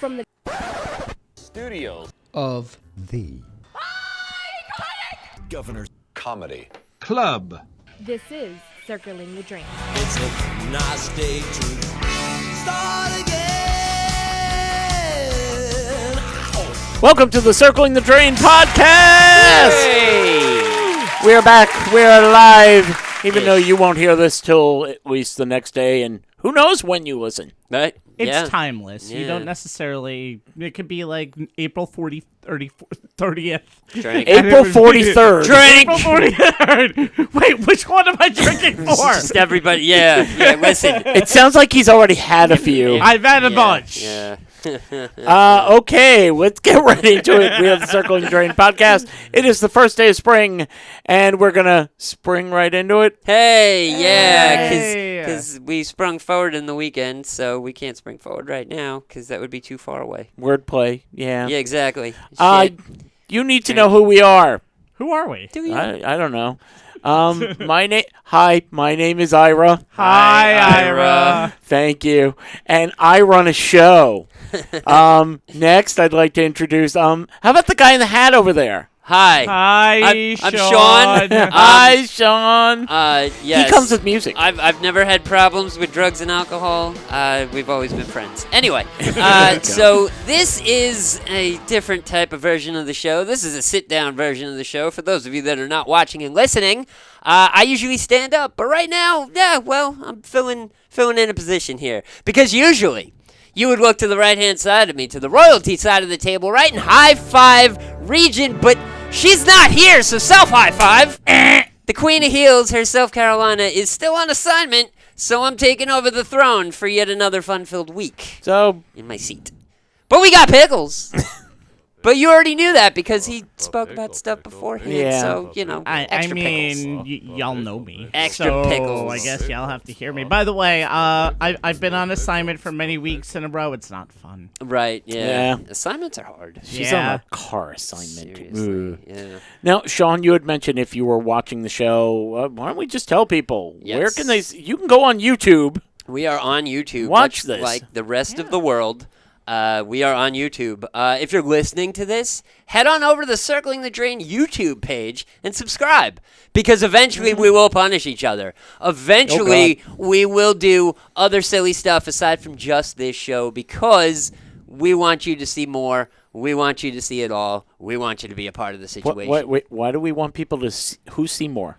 from the studios of the Governor's Comedy Club. This is Circling the Drain. It's a nice day to start again. Welcome to the Circling the Drain podcast! We are back. We are live. Even though you won't hear this till at least the next day, and who knows when you listen. Right? It's timeless. Yeah. You don't necessarily... It could be like April 30th. Drink. April 43rd. Drink! April 43rd! Wait, which one am I drinking for? Just everybody, yeah, listen. It sounds like he's already had a few. I've had a bunch. Yeah. Okay, let's get right into it. We have the Circling the Drain podcast. It is the first day of spring, and we're going to spring right into it. Hey, yeah, Hey. because we sprung forward in the weekend, so we can't spring forward right now, because that would be too far away. Wordplay, yeah. Yeah, exactly. Shit. You need to know who we are. Who are we? Do you? I don't know. My name is Ira. Hi, Ira. Thank you. And I run a show. Next, I'd like to introduce, how about the guy in the hat over there? Hi. Hi, I'm Sean. Hi, Sean. Yes. He comes with music. I've never had problems with drugs and alcohol. We've always been friends. Anyway, so this is a different type of version of the show. This is a sit-down version of the show. For those of you that are not watching and listening, I usually stand up, but right now, I'm filling in a position here because usually you would look to the right-hand side of me, to the royalty side of the table, right in high-five region, but she's not here, so self-high-five. The Queen of Heels herself, Carolina, is still on assignment, so I'm taking over the throne for yet another fun-filled week So, in my seat. But we got Pickles. But you already knew that because he spoke about stuff beforehand, Yeah. so, I extra mean, pickles. y'all know me. Extra so pickles. I guess y'all have to hear me. By the way, I've been on assignment for many weeks in a row. It's not fun. Right, Yeah. Assignments are hard. she's Yeah. on a car assignment. Seriously, yeah. Now, Sean, you had mentioned if you were watching the show, why don't we just tell people? Yes. Where can they... You can go on YouTube. We are on YouTube. Watch much this. Like the rest of the world, we are on YouTube. If you're listening to this, head on over to the Circling the Drain YouTube page and subscribe. Because eventually we will punish each other. Eventually we will do other silly stuff aside from just this show because we want you to see more. We want you to see it all. We want you to be a part of the situation. Why do we want people to see... Who see more?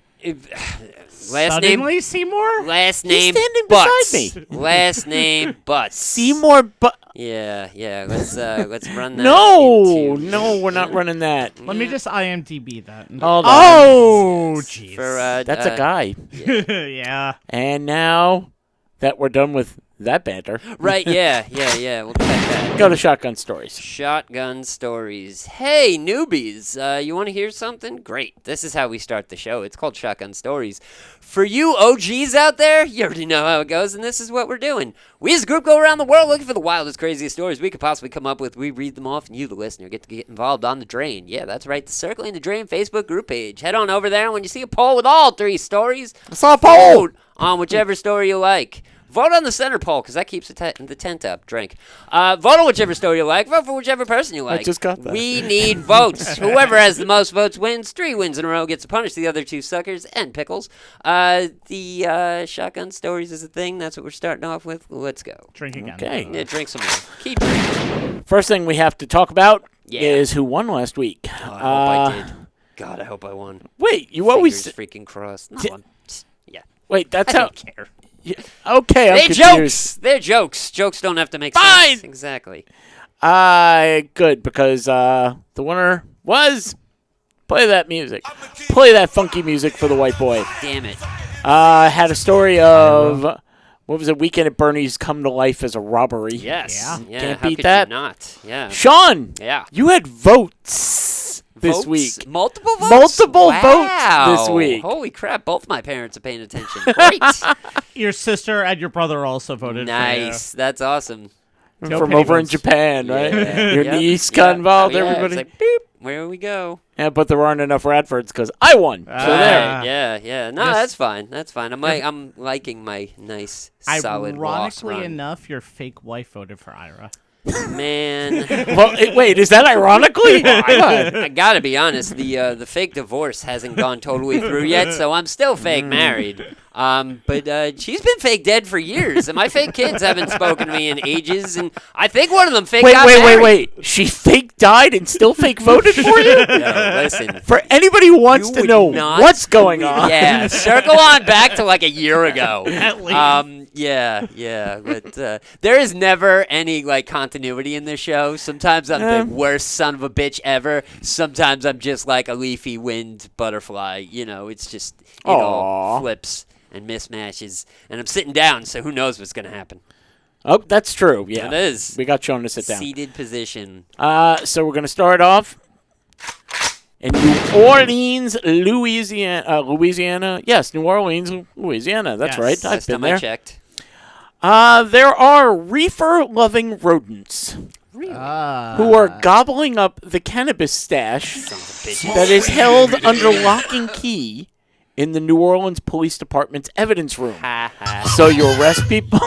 Last Suddenly, Seymour? Last name standing Butts. beside me. Last name Butts. Seymour... Yeah. Let's run that. No, we're not running that. Let me just IMDb that. Hold on. Oh, jeez. For That's a guy. Yeah. And now that we're done with that banter, Right, yeah. We'll cut that. go to Shotgun Stories. Shotgun Stories. Hey, newbies. You want to hear something? Great. This is how we start the show. It's called Shotgun Stories. For you OGs out there, you already know how it goes, and this is what we're doing. We as a group go around the world looking for the wildest, craziest stories we could possibly come up with. We read them off, and you, the listener, get to get involved on the Drain. Yeah, that's right, the Circling the Drain Facebook group page. Head on over there, and when you see a poll with all three stories, I saw a poll. vote on whichever story you like. Vote on the center poll, because that keeps the tent up. Drink. Vote on whichever story you like. Vote for whichever person you like. just got that. We need votes. Whoever has the most votes wins. 3 wins in a row gets to punish the other 2 suckers and Pickles. The Shotgun Stories is a thing. That's what we're starting off with. Let's go. Drink again. Okay. Yeah, drink some more. Keep drinking. First thing we have to talk about Yeah. is who won last week. Oh, I hope I did. God, I hope I won. Wait, you always... Fingers freaking crossed. No, yeah. Wait, that's I how... don't care. Yeah, okay, I'm They're confused. jokes. They're jokes. Jokes don't have to make Fine. sense. Exactly. Good, because the winner was... Play that music. Play that funky music for the white boy. Damn it. Had a story of... What was it? Weekend at Bernie's come to life as a robbery. Yes. Yeah. Can't how beat could that. You not. Yeah. This Yeah. You had votes this Votes? week. Multiple votes? Multiple Wow. votes this week. Holy crap, both my parents are paying attention. Great. Your sister and your brother also voted Nice. That's awesome. Go From over in Penguins. Japan, right? Yeah. Your Yep. niece got involved, Oh, yeah. everybody. It's like, boop, where we go. Yeah, but there aren't enough Radfords because I won. So there. Ah. Yeah. No, Yes. that's fine. That's fine. I'm liking my nice, solid loss Ironically run. enough, your fake wife voted for Ira. Man. Well, wait, is that ironically? I gotta be honest. The fake divorce hasn't gone totally through yet, so I'm still fake married. But she's been fake dead for years, and my fake kids haven't spoken to me in ages. And I think one of them fake got married. Wait. She fake died and still fake voted for you? No, listen. For anybody who wants You to would know not what's going on. Yeah, circle on back to like a year ago. At least. Yeah. But there is never any like continuity in this show. Sometimes I'm the worst son of a bitch ever. Sometimes I'm just like a leafy wind butterfly. You know, it's just it all flips and mismatches. And I'm sitting down, so who knows what's gonna happen? Oh, that's true. Yeah, It is. We got Sean to sit down. Seated position. So we're gonna start off in New Orleans, Louisiana. Yes, New Orleans, Louisiana. That's Yes. right. I've Last been time I there. checked. There are reefer-loving rodents who are gobbling up the cannabis stash Sons of bitches. that is held under lock and key in the New Orleans Police Department's evidence room. Ha ha. So you arrest people.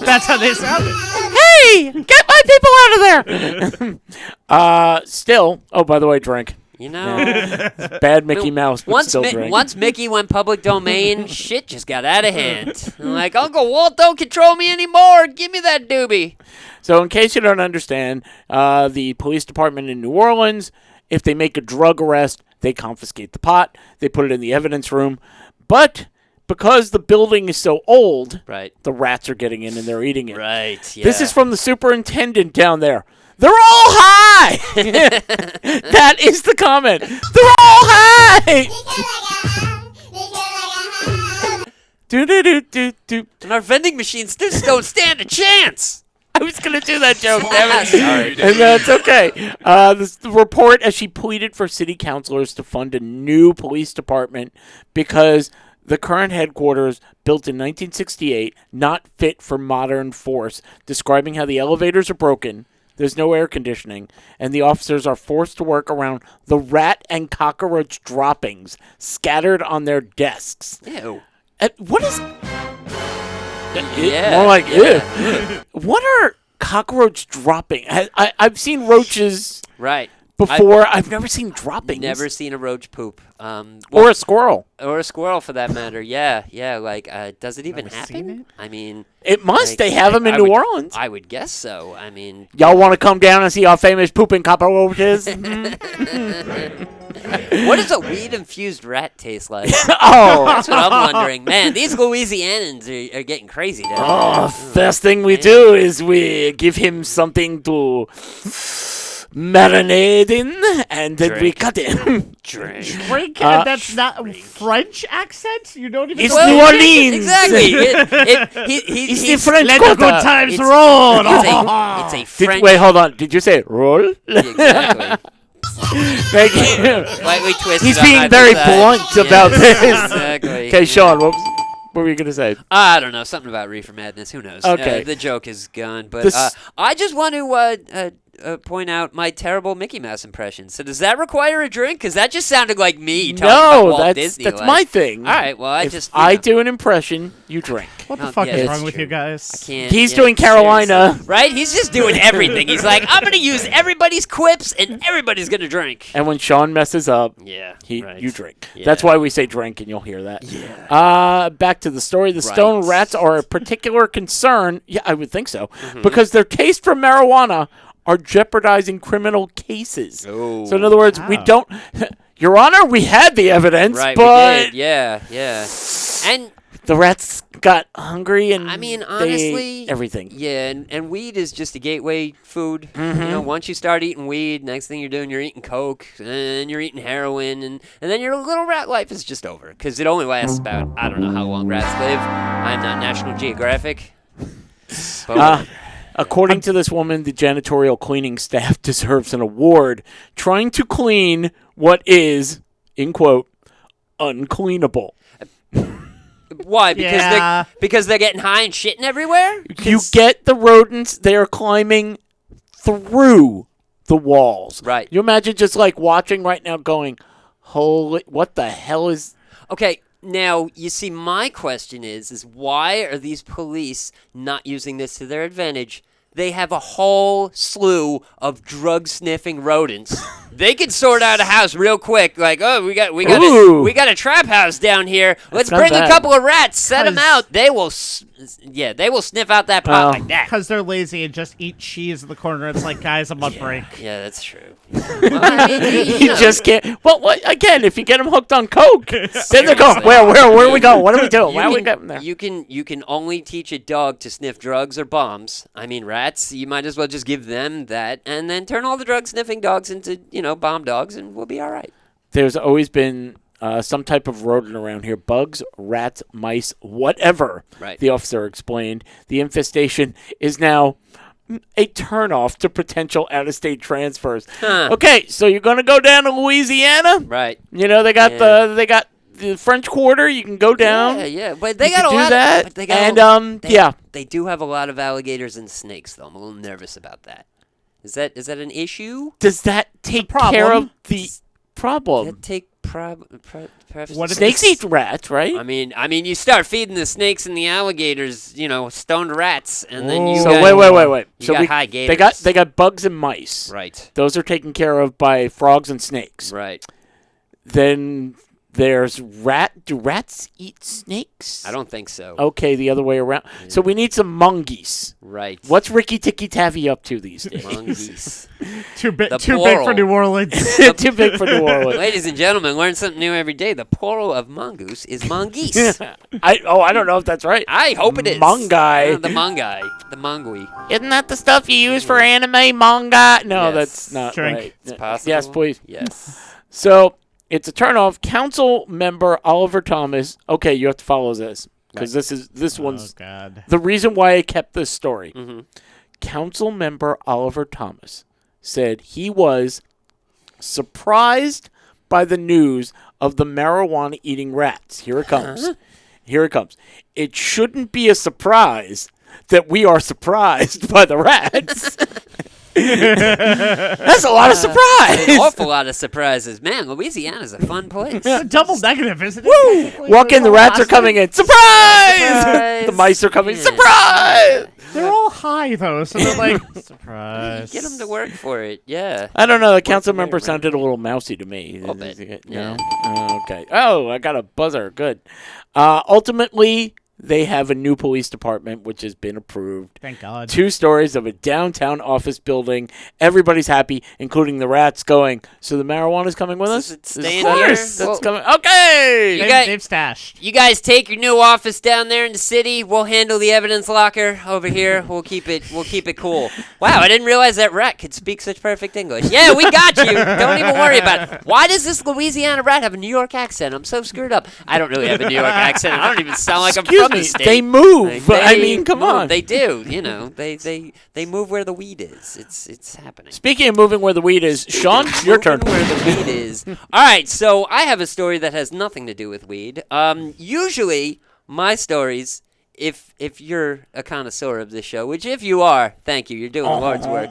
That's how they sounded. Hey, get my people out of there! Still. Oh, by the way, drink. You know. Bad Mickey Mouse, but Once, still drink. once Mickey went public domain, shit just got out of hand. I'm like, Uncle Walt don't control me anymore. Give me that doobie. So, in case you don't understand, the police department in New Orleans, if they make a drug arrest, they confiscate the pot. They put it in the evidence room. But because the building is so old, Right. the rats are getting in and they're eating it. Right. Yeah. This is from the superintendent down there. They're all high! That is the comment. They're all high! Do. And our vending machines just don't stand a chance. I was going to do that joke, Ah, damn sorry. it. And that's okay. The report as she pleaded for city councilors to fund a new police department because the current headquarters, built in 1968, not fit for modern force, describing how the elevators are broken, there's no air conditioning, and the officers are forced to work around the rat and cockroach droppings scattered on their desks. Ew. What is... Yeah. More like, yeah. what are cockroach dropping? I've seen roaches Right. before. I've never seen droppings. Never seen a roach poop. Or a squirrel. Or a squirrel, for that matter. Yeah. Like, does it even Never happen? seen it? I mean, It must. like, They have them in I New would- Orleans. I would guess so. I mean, Y'all want to come down and see our famous pooping cockroaches? what does a weed-infused rat taste like? Oh, That's what I'm wondering. Man, these Louisianans are getting crazy down there. first thing we do is we give him something to marinade in, and then we Drink. cut him. Drink. Drink, and that's not a French accent? You don't even It's know. New Orleans. Exactly. It's the he's French Let the Quarter. good times It's- roll. It's a French. Wait, hold on. Did you say roll? Exactly. Thank you. Slightly twisted. He's on being either very side. blunt Yeah, about this. Exactly. Okay, Sean, what were you going to say? I don't know. Something about Reefer Madness. Who knows? Okay. The joke is gone. But This- I just want to point out my terrible Mickey Mouse impression. So does that require a drink? Because that just sounded like me talking about No, Walt that's Disney. that's like. my thing. All right. Well, If I do an impression, you drink. What No, the fuck yeah, is that's wrong with true. you guys? Can't, He's yeah, doing Carolina. seriously. Right? He's just doing everything. He's like, I'm going to use everybody's quips and everybody's going to drink. And when Sean messes up, Yeah. you drink. Yeah. That's why we say drink, and you'll hear that. Yeah. Back to the story. The stone Right. rats are a particular concern. Yeah, I would think so. Because their taste for marijuana are jeopardizing criminal cases. Oh. So in other words, we don't... Your Honor, we had the evidence, Right, but we did. Yeah. And the rats got hungry and I mean, they honestly, ate everything. Yeah, and weed is just a gateway food. You know, once you start eating weed, next thing you're doing, you're eating coke, and you're eating heroin, and then your little rat life is just over because it only lasts about I don't know how long rats live. I'm not National Geographic. But According to this woman, the janitorial cleaning staff deserves an award trying to clean what is, in quote, uncleanable. why? Yeah. Because they're getting high and shitting everywhere. You get the rodents, they are climbing through the walls. Right. You imagine just like watching right now going, holy, what the hell is... Okay, now you see, my question is why are these police not using this to their advantage? they have a whole slew of drug-sniffing rodents. They can sort out a house real quick. Like, oh, we got a trap house down here. Let's not bring a bad. couple of rats, set them out. They will sniff out that pot like that. Because they're lazy and just eat cheese in the corner. It's like, guys, I'm on break. Yeah, that's true. Well, I mean, You just can't. Well, what, again, if you get them hooked on coke, then they're going, where are we going? What are we doing? Why are we getting there? You can only teach a dog to sniff drugs or bombs. I mean, rats. You might as well just give them that, and then turn all the drug sniffing dogs into bomb dogs, and we'll be all right. There's always been some type of rodent around here. Bugs, rats, mice, whatever. Right. The officer explained. The infestation is now a turnoff to potential out-of-state transfers. Huh. Okay, so you're going to go down to Louisiana? Right. They got the French Quarter. You can go down. Yeah. But they You got can a do lot. that. But they got They do have a lot of alligators and snakes, though. I'm a little nervous about that. Is that an issue? Does that take care of the problem? That take What if Snakes eat rats, right? I mean, you start feeding the snakes and the alligators, stoned rats, and then you. So got, wait. You So got high gators. they got bugs and mice. Right. Those are taken care of by frogs and snakes. Right. Then there's rat. Do rats eat snakes? I don't think so. Okay, the other way around. Yeah. So we need some mongoose. Right. What's Ricky Tikki Tavi up to these days? Mongoose. too big The for plural. New Orleans? Too big for New Orleans. Ladies and gentlemen, learn something new every day. The plural of mongoose is mongoose. I don't know if that's right. I hope it is. Mongai. The mongai. The mongui. Isn't that the stuff you use for anime manga? No, Yes. that's not Drink. right. It's possible. Yes, please. Yes. So it's a turnoff. Council member Oliver Thomas. Okay, you have to follow this because this Oh, one's God. the reason why I kept this story. Mm-hmm. Council member Oliver Thomas said he was surprised by the news of the marijuana eating rats. Here it comes. Here it comes. It shouldn't be a surprise that we are surprised by the rats. That's a lot of surprise. An awful lot of surprises. Man, Louisiana's a fun place. It's a double negative, isn't it? Woo! Walk in, the rats are coming in. Surprise! Surprise! The mice are coming. Yeah. Surprise! They're all high, though, so they're like, surprise. Get them to work for it. Yeah. I don't know. The council the member way around. sounded a little mousy to me. Little bit. No? Yeah. Oh, okay. Oh, I got a buzzer. Good. Ultimately, they have a new police department, which has been approved. Thank God. 2 stories of a downtown office building. Everybody's happy, including the rats going, so the marijuana's coming with us? Is it staying that here? it? That's Well, coming. Okay! You guys- They've stashed. You guys take your new office down there in the city. We'll handle the evidence locker over here. We'll keep it cool. Wow, I didn't realize that rat could speak such perfect English. Yeah, we got you. Don't even worry about it. Why does this Louisiana rat have a New York accent? I'm so screwed up. I don't really have a New York accent. I don't even sound like Excuse I'm from me, the state. they move. I mean, come move. on. They do. They move where the weed is. It's happening. Speaking of moving where the weed is, Sean, your turn. Moving where the weed is. All right, so I have a story that has nothing to do with weed. Usually, my stories, if you're a connoisseur of this show, which if you are, thank you, you're doing the Lord's work.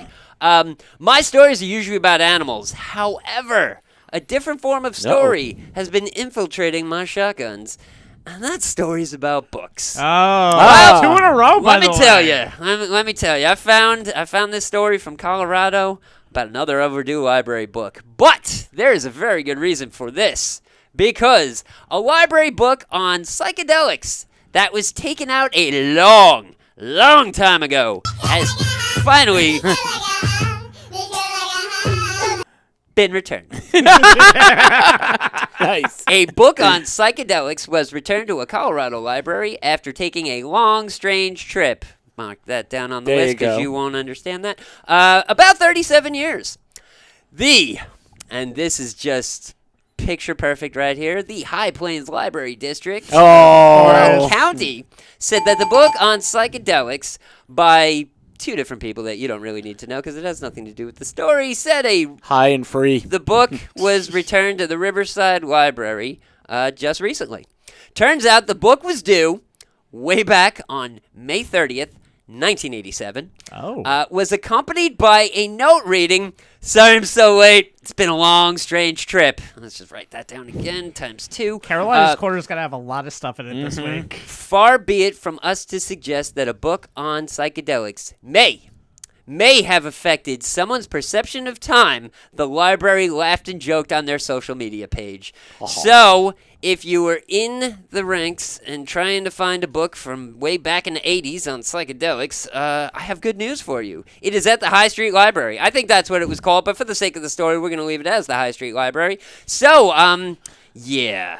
My stories are usually about animals. However, a different form of story has been infiltrating my shotguns. And that story's about books. Oh, 2 in a row, by Let me the tell way. you. Let me tell you. I found this story from Colorado about another overdue library book. But there is a very good reason for this. Because a library book on psychedelics that was taken out a long, long time ago has finally been returned. Nice. A book on psychedelics was returned to a Colorado library after taking a long, strange trip. Mark that down on the There list you go. because you won't understand that. About 37 years. And this is just picture perfect right here, the High Plains Library District, Oh. County, said that the book on psychedelics by 2 different people that you don't really need to know because it has nothing to do with the story, said High and free. the book was returned to the Riverside Library just recently. Turns out the book was due way back on May 30th, 1987. Was accompanied by a note reading, "Sorry I'm so late. It's been a long, strange trip." Let's just write that down again, times 2. Carolina's Quarter's going to have a lot of stuff in it this week. Far be it from us to suggest that a book on psychedelics may may have affected someone's perception of time, the library laughed and joked on their social media page. So, if you were in the ranks and trying to find a book from way back in the 80s on psychedelics, I have good news for you. It is at the High Street Library. I think that's what it was called, but for the sake of the story, we're going to leave it as the High Street Library. So, yeah.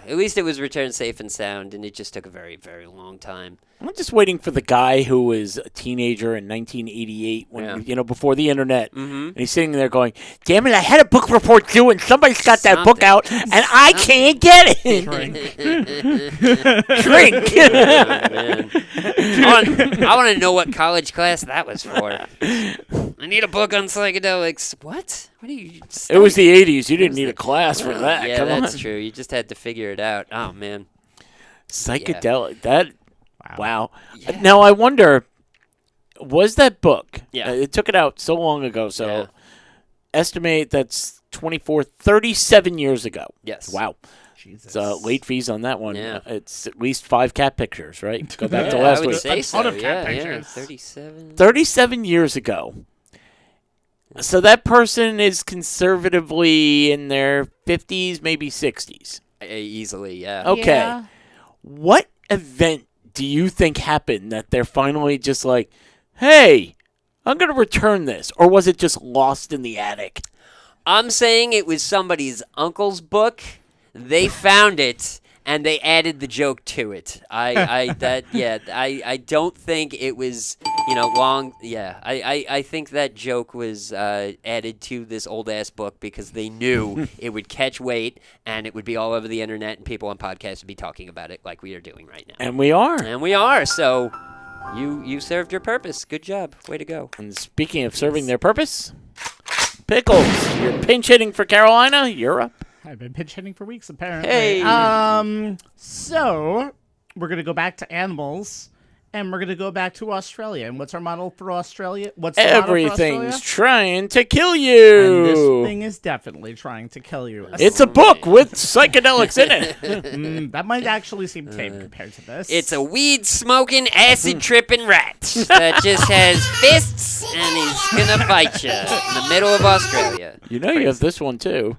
At least it was returned safe and sound, and it just took a very, very long time. I'm just waiting for the guy who was a teenager in 1988, when before the internet, and he's sitting there going, "Damn it! I had a book report due, and somebody's got that book out, and I can't get it." Drink. I want to know what college class that was for. I need a book on psychedelics. What? What are you? It was the 80s. You didn't need a class for that. Yeah, Come that's on. true. You just had to figure it out. Oh man. Psychedelic. That. Wow. Yeah. Now I wonder, was that book? Yeah. It took it out so long ago. So estimate that's 37 years ago. Yes. Wow. Jesus. Late fees on that one. Yeah. It's at least 5 cat pictures, right? Go back to last I would week. say A so. ton of cat Yeah, pictures. 37. 37 years ago. So that person is conservatively in their 50s, maybe 60s. Easily, yeah. Okay. Yeah. What event do you think happened that they're finally just like, hey, I'm going to return this? Or was it just lost in the attic? I'm saying it was somebody's uncle's book. They found it and they added the joke to it. I don't think it was, long. Yeah, I think that joke was added to this old ass book because they knew it would catch weight and it would be all over the internet and people on podcasts would be talking about it like we are doing right now. And we are. And we are. So you served your purpose. Good job. Way to go. And speaking of serving their purpose, Pickles, you're pinch hitting for Carolina. You're up. I've been pitch hitting for weeks, apparently. Hey. So we're gonna go back to animals, and we're gonna go back to Australia. And what's our model for Australia? What's the model for Everything's Australia? trying to kill And you. this thing is definitely trying to kill you. It's a book with psychedelics in it. That might actually seem tame compared to this. It's a weed smoking, acid tripping rat that just has fists and he's gonna fight you in the middle of Australia. You have this one too.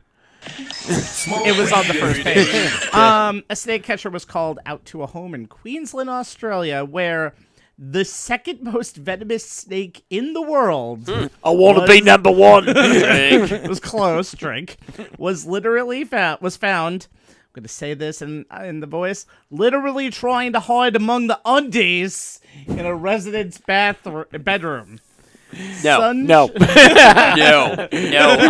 It was on the first page. A snake catcher was called out to a home in Queensland, Australia, where the second most venomous snake in the world I want to be number one. was close. Drink was literally found. I'm going to say this in the voice. Literally trying to hide among the undies in a resident's bedroom. No. No.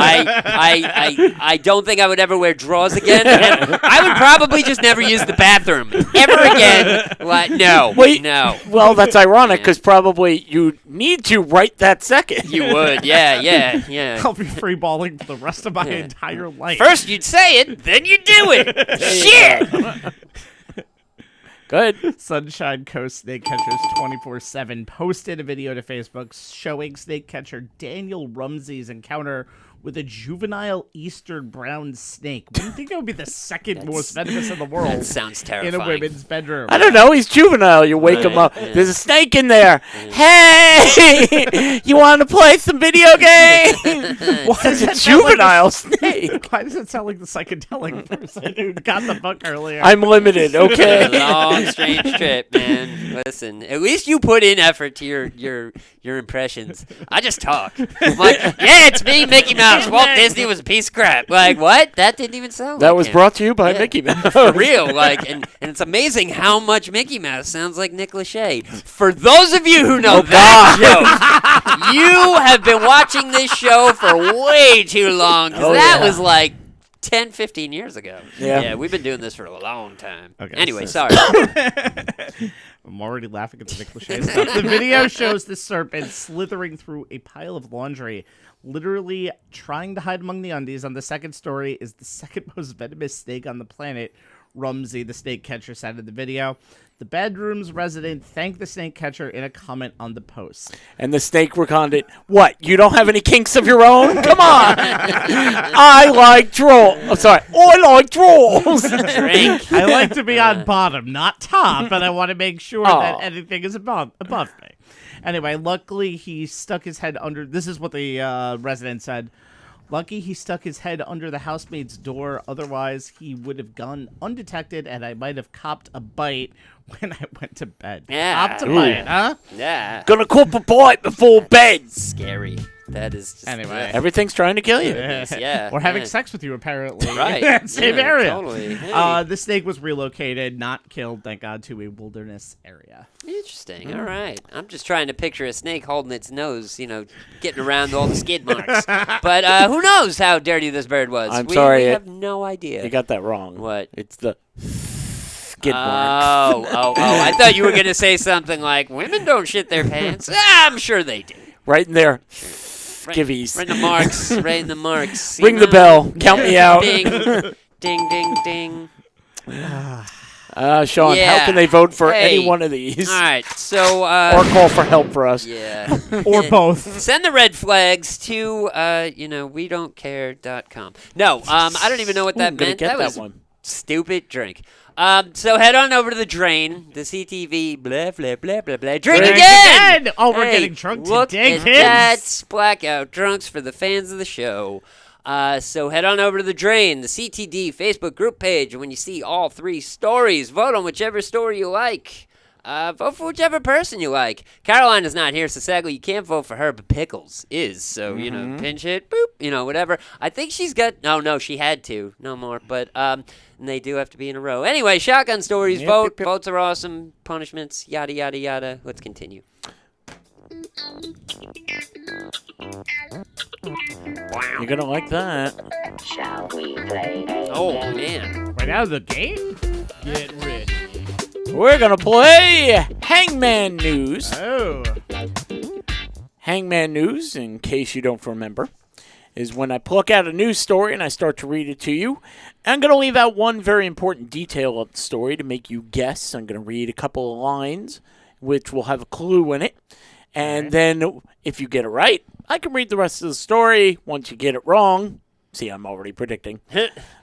I don't think I would ever wear drawers again, and I would probably just never use the bathroom ever again. Like, no. Well, that's ironic because probably you need to right that second. You would, yeah. I'll be free balling for the rest of my entire life. First you'd say it, then you do it. Shit. Good. Sunshine Coast Snake Catchers 24/7 posted a video to Facebook showing snake catcher Daniel Rumsey's encounter with a juvenile eastern brown snake. What do you think that would be the second most venomous in the world? That sounds terrifying. In a women's bedroom. I don't know. He's juvenile. You wake him up. Yeah. There's a snake in there. Hey, you want to play some video games? Why It's a juvenile snake. Why does it sound like the psychedelic person who got the book earlier? I'm limited. A Okay. long, strange trip, man. Listen, at least you put in effort to your impressions. I just talk. I'm like, yeah, it's me, Mickey Mouse. Walt Disney was a piece of crap. Like, what? That didn't even sound That like was him. brought to you by Mickey Mouse. For real, and it's amazing how much Mickey Mouse sounds like Nick Lachey. For those of you who know that joke, you have been watching this show for way too long, because that was like 10, 15 years ago. Yeah. We've been doing this for a long time. Okay, Anyway, so- sorry. I'm already laughing at the Nick Lachey stuff. The video shows the serpent slithering through a pile of laundry, literally trying to hide among the undies. On the second story is the second most venomous snake on the planet, Rumsey, the snake catcher, said in the video. The bedroom's resident thanked the snake catcher in a comment on the post. And the snake responded, "What? You don't have any kinks of your own? Come on! I like trolls. I'm sorry. I like trolls." Drink. I like to be on bottom, not top, but I want to make sure that anything is above me. Anyway, luckily he stuck his head under. This is what the resident said. Lucky he stuck his head under the housemaid's door. Otherwise, he would have gone undetected, and I might have copped a bite when I went to bed. Yeah. Copped a bite, huh? Yeah. Gonna cop a bite before bed. Scary. That is just... Anyway. Everything's trying to kill you. Yeah. Or having yeah. sex with you, apparently. Right. Same Yeah, area. Totally. Hey. The snake was relocated, not killed, thank God, to a wilderness area. Interesting. All right. I'm just trying to picture a snake holding its nose, getting around all the skid marks. But who knows how dirty this bird was? I'm sorry, We have no idea. You got that wrong. What? It's the skid mark. Oh. I thought you were going to say something like, women don't shit their pants. I'm sure they do. Right in there. Right, Skivvies. right in the marks. Right in the marks. Ring the bell. Count me out. Ding. Ding, ding, ding. Sean, Yeah. how can they vote for Hey. any one of these? All right. So, Or call for help for us? yeah. Or both. Send the red flags to, we don't care.com. No, I don't even know what Ooh, that I'm gonna meant. get That that was one. stupid drink. So head on over to the drain, the CTV, blah, blah, blah, blah, blah. Drink again! Oh, we're Hey, getting drunk look today, at kids. That's Blackout Drunks for the fans of the show. So head on over to the Drain, the CTD Facebook group page, and when you see all 3 stories, vote on whichever story you like. Vote for whichever person you like. Caroline is not here, so sadly you can't vote for her, but Pickles is. So, pinch hit, boop, whatever. I think she's got... No, she had to. No more. But and they do have to be in a row. Anyway, shotgun stories, Yep, vote. yep, yep. Votes are awesome. Punishments, yada, yada, yada. Let's continue. You're going to like that. Oh, man. Right out of the gate? Get ready. We're going to play Hangman News. Oh. Hangman News, in case you don't remember, is when I pluck out a news story and I start to read it to you. I'm going to leave out one very important detail of the story to make you guess. I'm going to read a couple of lines, which will have a clue in it. And then if you get it right, I can read the rest of the story. Once you get it wrong, see, I'm already predicting.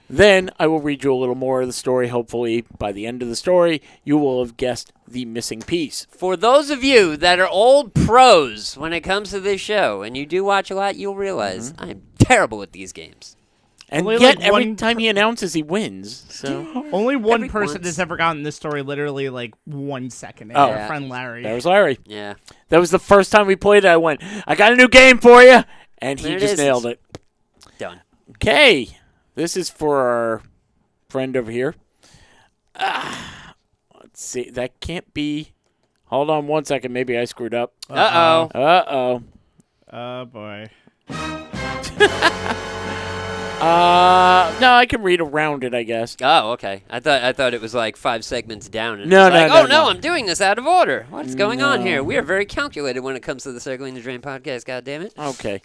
Then I will read you a little more of the story. Hopefully, by the end of the story, you will have guessed the missing piece. For those of you that are old pros when it comes to this show, and you do watch a lot, you'll realize I'm terrible at these games. And Only yet, like every one time he announces, he wins. So Only one Every person once. has ever gotten this story literally like 1 second. And Oh. our friend Larry. that was Larry. Yeah. That was the first time we played it. I went, I got a new game for you. And he There it just is. nailed it. Done. Okay. This is for our friend over here. Let's see. That can't be. Hold on 1 second. Maybe I screwed up. Uh-oh. Uh-oh. Oh, boy. No, I can read around it, I guess. Oh, okay. I thought it was like 5 segments down. And No, it's no, like, no, oh, no. I'm doing this out of order. What's going on No. here? We are very calculated when it comes to the Circling the Drain podcast, goddammit. Okay.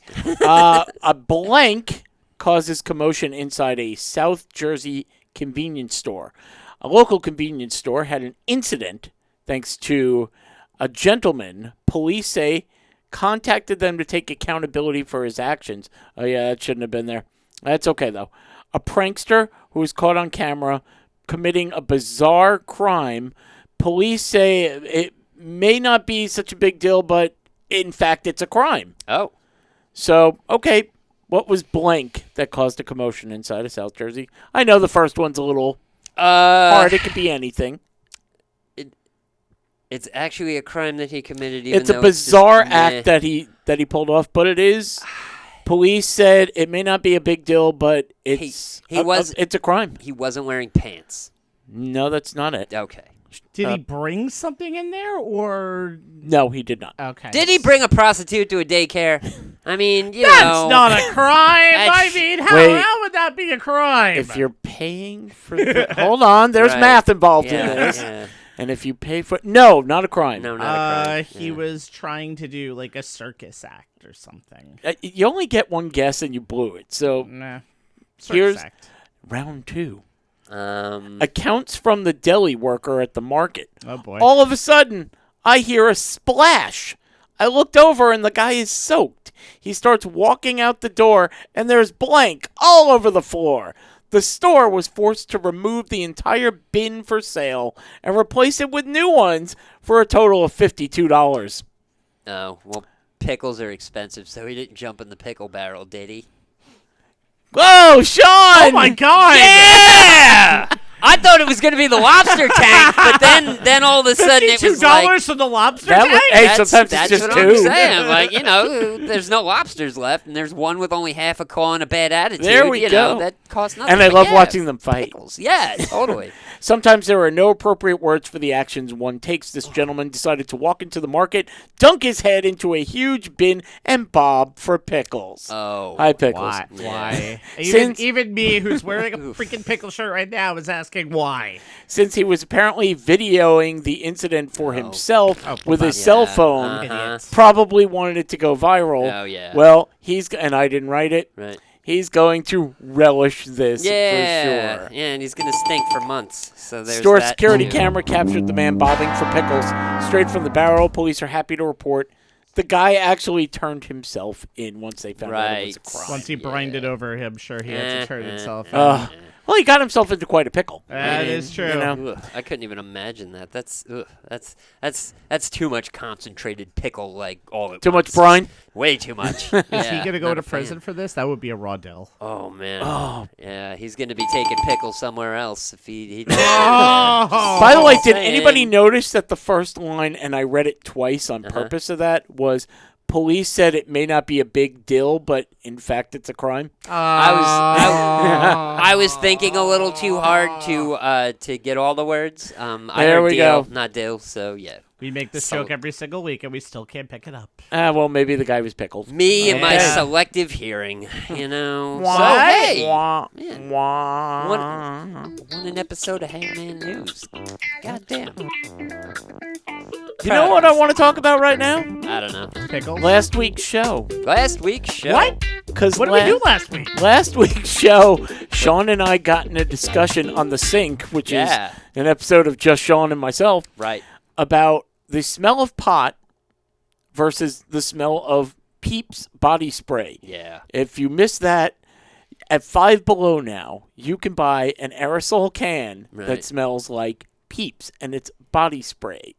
A blank causes commotion inside a South Jersey convenience store. A local convenience store had an incident thanks to a gentleman, police say, contacted them to take accountability for his actions. Oh, yeah, that shouldn't have been there. That's okay, though. A prankster who was caught on camera committing a bizarre crime. Police say it may not be such a big deal, but in fact, it's a crime. Oh. So, okay, what was blank that caused a commotion inside of South Jersey? I know the first one's a little hard. It could be anything. It's actually a crime that he committed. Even It's a though bizarre just, meh. act that he pulled off, but it is. Police said it may not be a big deal, but it's it's a crime. He wasn't wearing pants. No, that's not it. Okay. Did he bring something in there, or... No, he did not. Okay. Did he bring a prostitute to a daycare? I mean, you That's know. not a crime! That's- I mean, Wait. how would that be a crime? If you're paying for the... Hold on, there's Right. math involved in Yeah, this. yeah. And if you pay for... No, not a crime. No, not a crime. He Yeah. was trying to do, like, a circus act or something. You only get one guess and you blew it. So, Nah. Here's- Circus act. round 2. Um, Accounts from the deli worker at the market. Oh, boy. All of a sudden, I hear a splash. I looked over and the guy is soaked. He starts walking out the door and there's blank all over the floor. The store was forced to remove the entire bin for sale and replace it with new ones for a total of $52. Oh, well, pickles are expensive, so he didn't jump in the pickle barrel, did he? Whoa, Sean! Oh my God! Yeah! I thought it was going to be the lobster tank, but then all of a sudden it was like... $52 for the lobster That tank? was- hey, That's sometimes it's just what two. I'm saying. Like, there's no lobsters left, and there's one with only half a claw and a bad attitude. There we know, go. that costs nothing. And I but love yeah, watching them fight. Pickles. Yeah, totally. Sometimes there are no appropriate words for the actions one takes. This gentleman decided to walk into the market, dunk his head into a huge bin, and bob for pickles. Oh. Hi, Pickles. Why? Yeah. Why? Since- Even me, who's wearing a freaking pickle shirt right now, is asking why. Since he was apparently videoing the incident for himself with his cell phone, Idiots. probably wanted it to go viral. Oh, yeah. Well, and I didn't write it. Right. He's going to relish this Yeah. for sure. Yeah, and he's going to stink for months. So there's Store that, security too. camera captured the man bobbing for pickles straight from the barrel. Police are happy to report the guy actually turned himself in once they found out it was a Right. crime. Once he brined it over, I'm sure he had to turn himself in. Well, he got himself into quite a pickle. That is true. You know? Ugh, I couldn't even imagine that. That's too much concentrated pickle, like all at Too much once. brine? Way too much. Is Yeah, he going to go not to a fan. prison for this? That would be a raw deal. Oh man. Oh. Yeah, he's gonna be taking pickles somewhere else if he By the way, did saying. anybody notice that the first line, and I read it twice on Uh-huh. purpose of that, was police said it may not be a big deal, but in fact it's a crime? I was thinking a little too hard to get all the words. I There heard we deal, go. not deal. So yeah. We make this So- joke every single week, and we still can't pick it up. Well, maybe the guy was pickled. Me and my Yeah. selective hearing, you know. Wah, So hey, wah, man. wah. One an episode of Hangman News. God damn. You know what I want to talk about right now? I don't know. Pickles? Last week's show. Last week's show. What? Because What did we do last week? Last week's show, Sean and I got in a discussion on The Sink, which Yeah. is an episode of just Sean and myself, Right. about the smell of pot versus the smell of Peeps body spray. Yeah. If you missed that, at Five Below now, you can buy an aerosol can that Right. smells like Peeps, and it's body spray.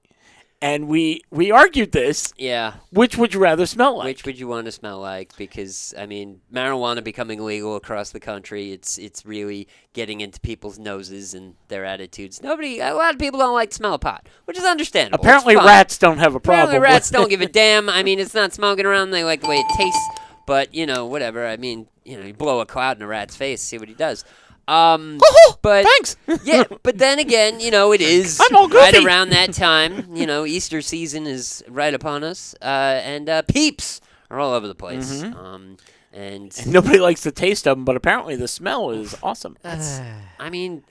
And we argued this. Yeah. Which would you rather smell like? Which would you want to smell like? Because I mean, marijuana becoming legal across the country, it's really getting into people's noses and their attitudes. A lot of people don't like the smell of pot, which is understandable. It's Apparently, fine. rats don't have a problem. Apparently rats with don't give a damn. I mean, it's not smoking around. They like the way it tastes. But, whatever. I mean, you blow a cloud in a rat's face, see what he does. But Thanks. yeah, but then again, it is I'm all right goofy. around that time. Easter season is right upon us, and peeps are all over the place. Mm-hmm. And Nobody likes the taste of them, but apparently the smell is awesome. I mean,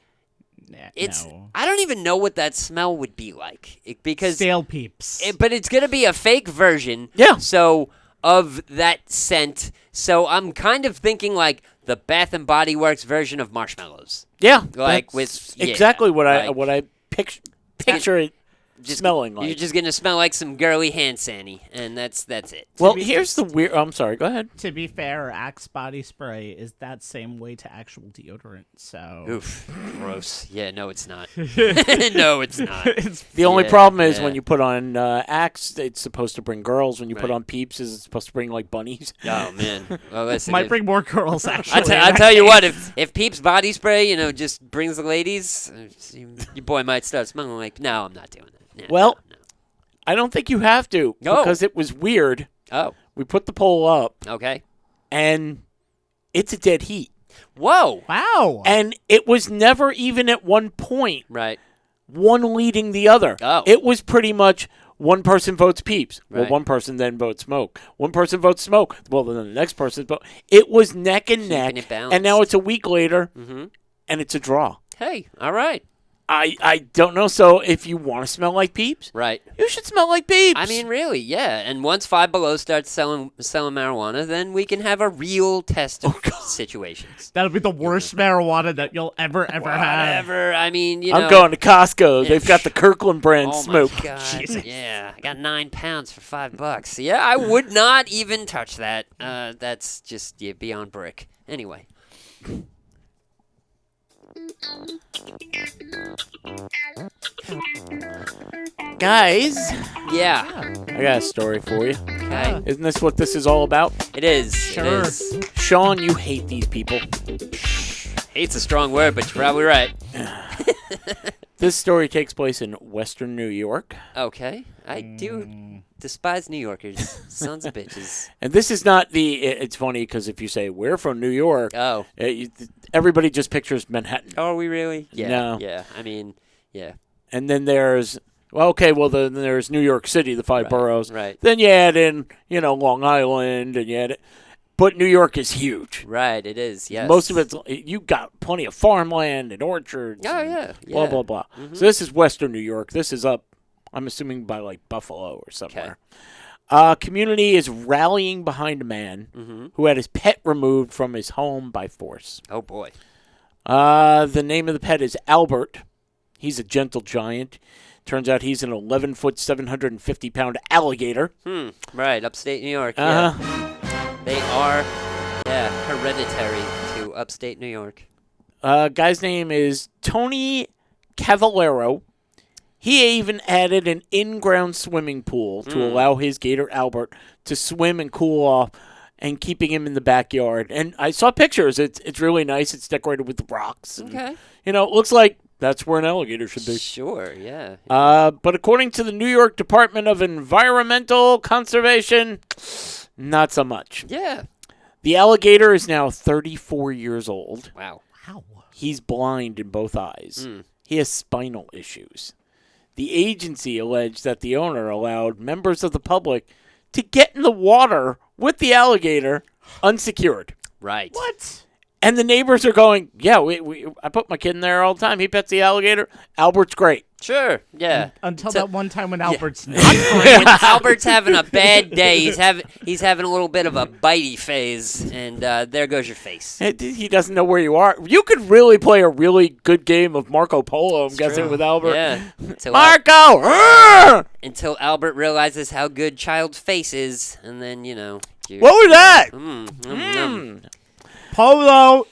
it's no. I don't even know what that smell would be like because Stale Peeps. but it's gonna be a fake version. Yeah. So of that scent. So I'm kind of thinking like the Bath and Body Works version of marshmallows. Yeah, Like that's with- exactly what I like- picture it smelling like. You're just gonna smell like some girly hand sandy, and that's it. Well, here's the weird. I'm sorry. Go ahead. To be fair, Axe body spray is that same way to actual deodorant, so... Oof, gross. Yeah, no, it's not. No, it's not. The only Yeah, problem is yeah. when you put on Axe, it's supposed to bring girls. When you put Right. on Peeps, it's supposed to bring like bunnies. Oh man. Well, listen. Might if- bring more girls, actually. I tell you what, if Peeps body spray, just brings the ladies, your boy might start smelling like. No, I'm not doing that. No, Well, no. I don't think you have to No. because it was weird. Oh, We put the poll up, okay. and it's a dead heat. Whoa. Wow. And it was never even at one point Right. one leading the other. Oh. It was pretty much one person votes Peeps. Well, Right. one person then votes Smoke. One person votes Smoke. Well, then the next person votes. It was neck and neck. it balanced. And now it's a week later, Mm-hmm. and it's a draw. Hey, all right. I don't know. So if you want to smell like Peeps, Right. you should smell like Peeps. I mean, really, yeah. And once Five Below starts selling marijuana, then we can have a real test of situations. That'll be the worst marijuana that you'll ever have. Whatever. I mean, I'm going to Costco. They've got the Kirkland brand Oh smoke. my God! Yeah, I got 9 pounds for $5. Yeah, I would not even touch that. That's just beyond brick. Anyway, Guys, Yeah. I got a story for you. Okay. Isn't this what this is all about? It is. Sure. It is. Sean, you hate these people. Hate's a strong word, but you're probably right. This story takes place in Western New York. Okay. I do despise New Yorkers. Sons of bitches. And this is not it's funny because if you say, we're from New York, Oh. Everybody just pictures Manhattan. Oh, are we really? Yeah. No. Yeah. I mean, yeah. And then there's, then there's New York City, the five boroughs. Right. Then you add in, Long Island, and you add it. But New York is huge. Right. It is. Yes. Most of it's, you got plenty of farmland and orchards. Oh, and yeah. Blah, blah, blah. So this is Western New York. This is up, I'm assuming, by like Buffalo or somewhere. Community is rallying behind a man who had his pet removed from his home by force. Oh, boy. The name of the pet is Albert. He's a gentle giant. Turns out he's an 11-foot, 750-pound alligator. Right. Upstate New York. Uh-huh. Yeah. They are, hereditary to upstate New York. Guy's name is Tony Cavallero. He even added an in-ground swimming pool to allow his gator Albert to swim and cool off, and keeping him in the backyard. And I saw pictures. It's really nice. It's decorated with rocks. And, Okay. it looks like that's where an alligator should be. Sure, yeah. But according to the New York Department of Environmental Conservation, not so much. Yeah. The alligator is now 34 years old. Wow. Wow. He's blind in both eyes. He has spinal issues. The agency alleged that the owner allowed members of the public to get in the water with the alligator unsecured. Right. What? And the neighbors are going, yeah, I put my kid in there all the time. He pets the alligator. Albert's great. Sure, yeah. Until that one time when Albert's not When Albert's having a bad day, he's having a little bit of a bitey phase, and there goes your face. He doesn't know where you are. You could really play a really good game of Marco Polo, I'm guessing, True. with Albert. Yeah. Until Marco! until Albert realizes how good child's face is, and then, What was that? Polo.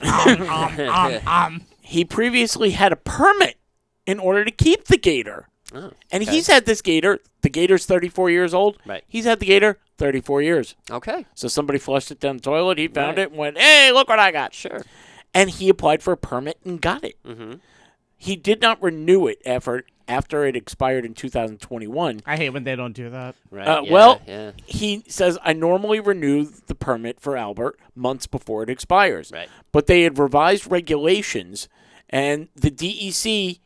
He previously had a permit in order to keep the gator. Oh, And okay. he's had this gator. The gator's 34 years old. Right. He's had the gator 34 years. Okay, So somebody flushed it down the toilet. He found Right. it and went, hey, look what I got. sure. And he applied for a permit and got it. He did not renew it after it expired in 2021. I hate when they don't do that. Right. Yeah. He says, I normally renew the permit for Albert months before it expires. Right. But they had revised regulations, and the DEC,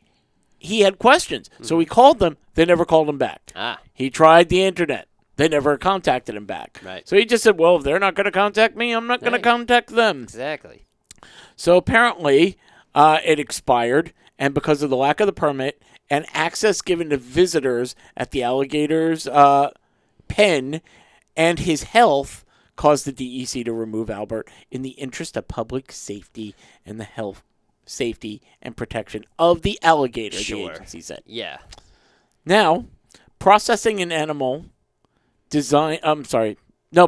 he had questions. So he called them. They never called him back. Ah. He tried the internet. They never contacted him back. Right. So he just said, well, if they're not going to contact me, I'm not going to Right. contact them. Exactly. So apparently it expired, and because of the lack of the permit and access given to visitors at the alligator's pen and his health caused the DEC to remove Albert in the interest of public safety and the health, safety, and protection of the alligator, Sure. the agency said. Yeah. Now, possessing an animal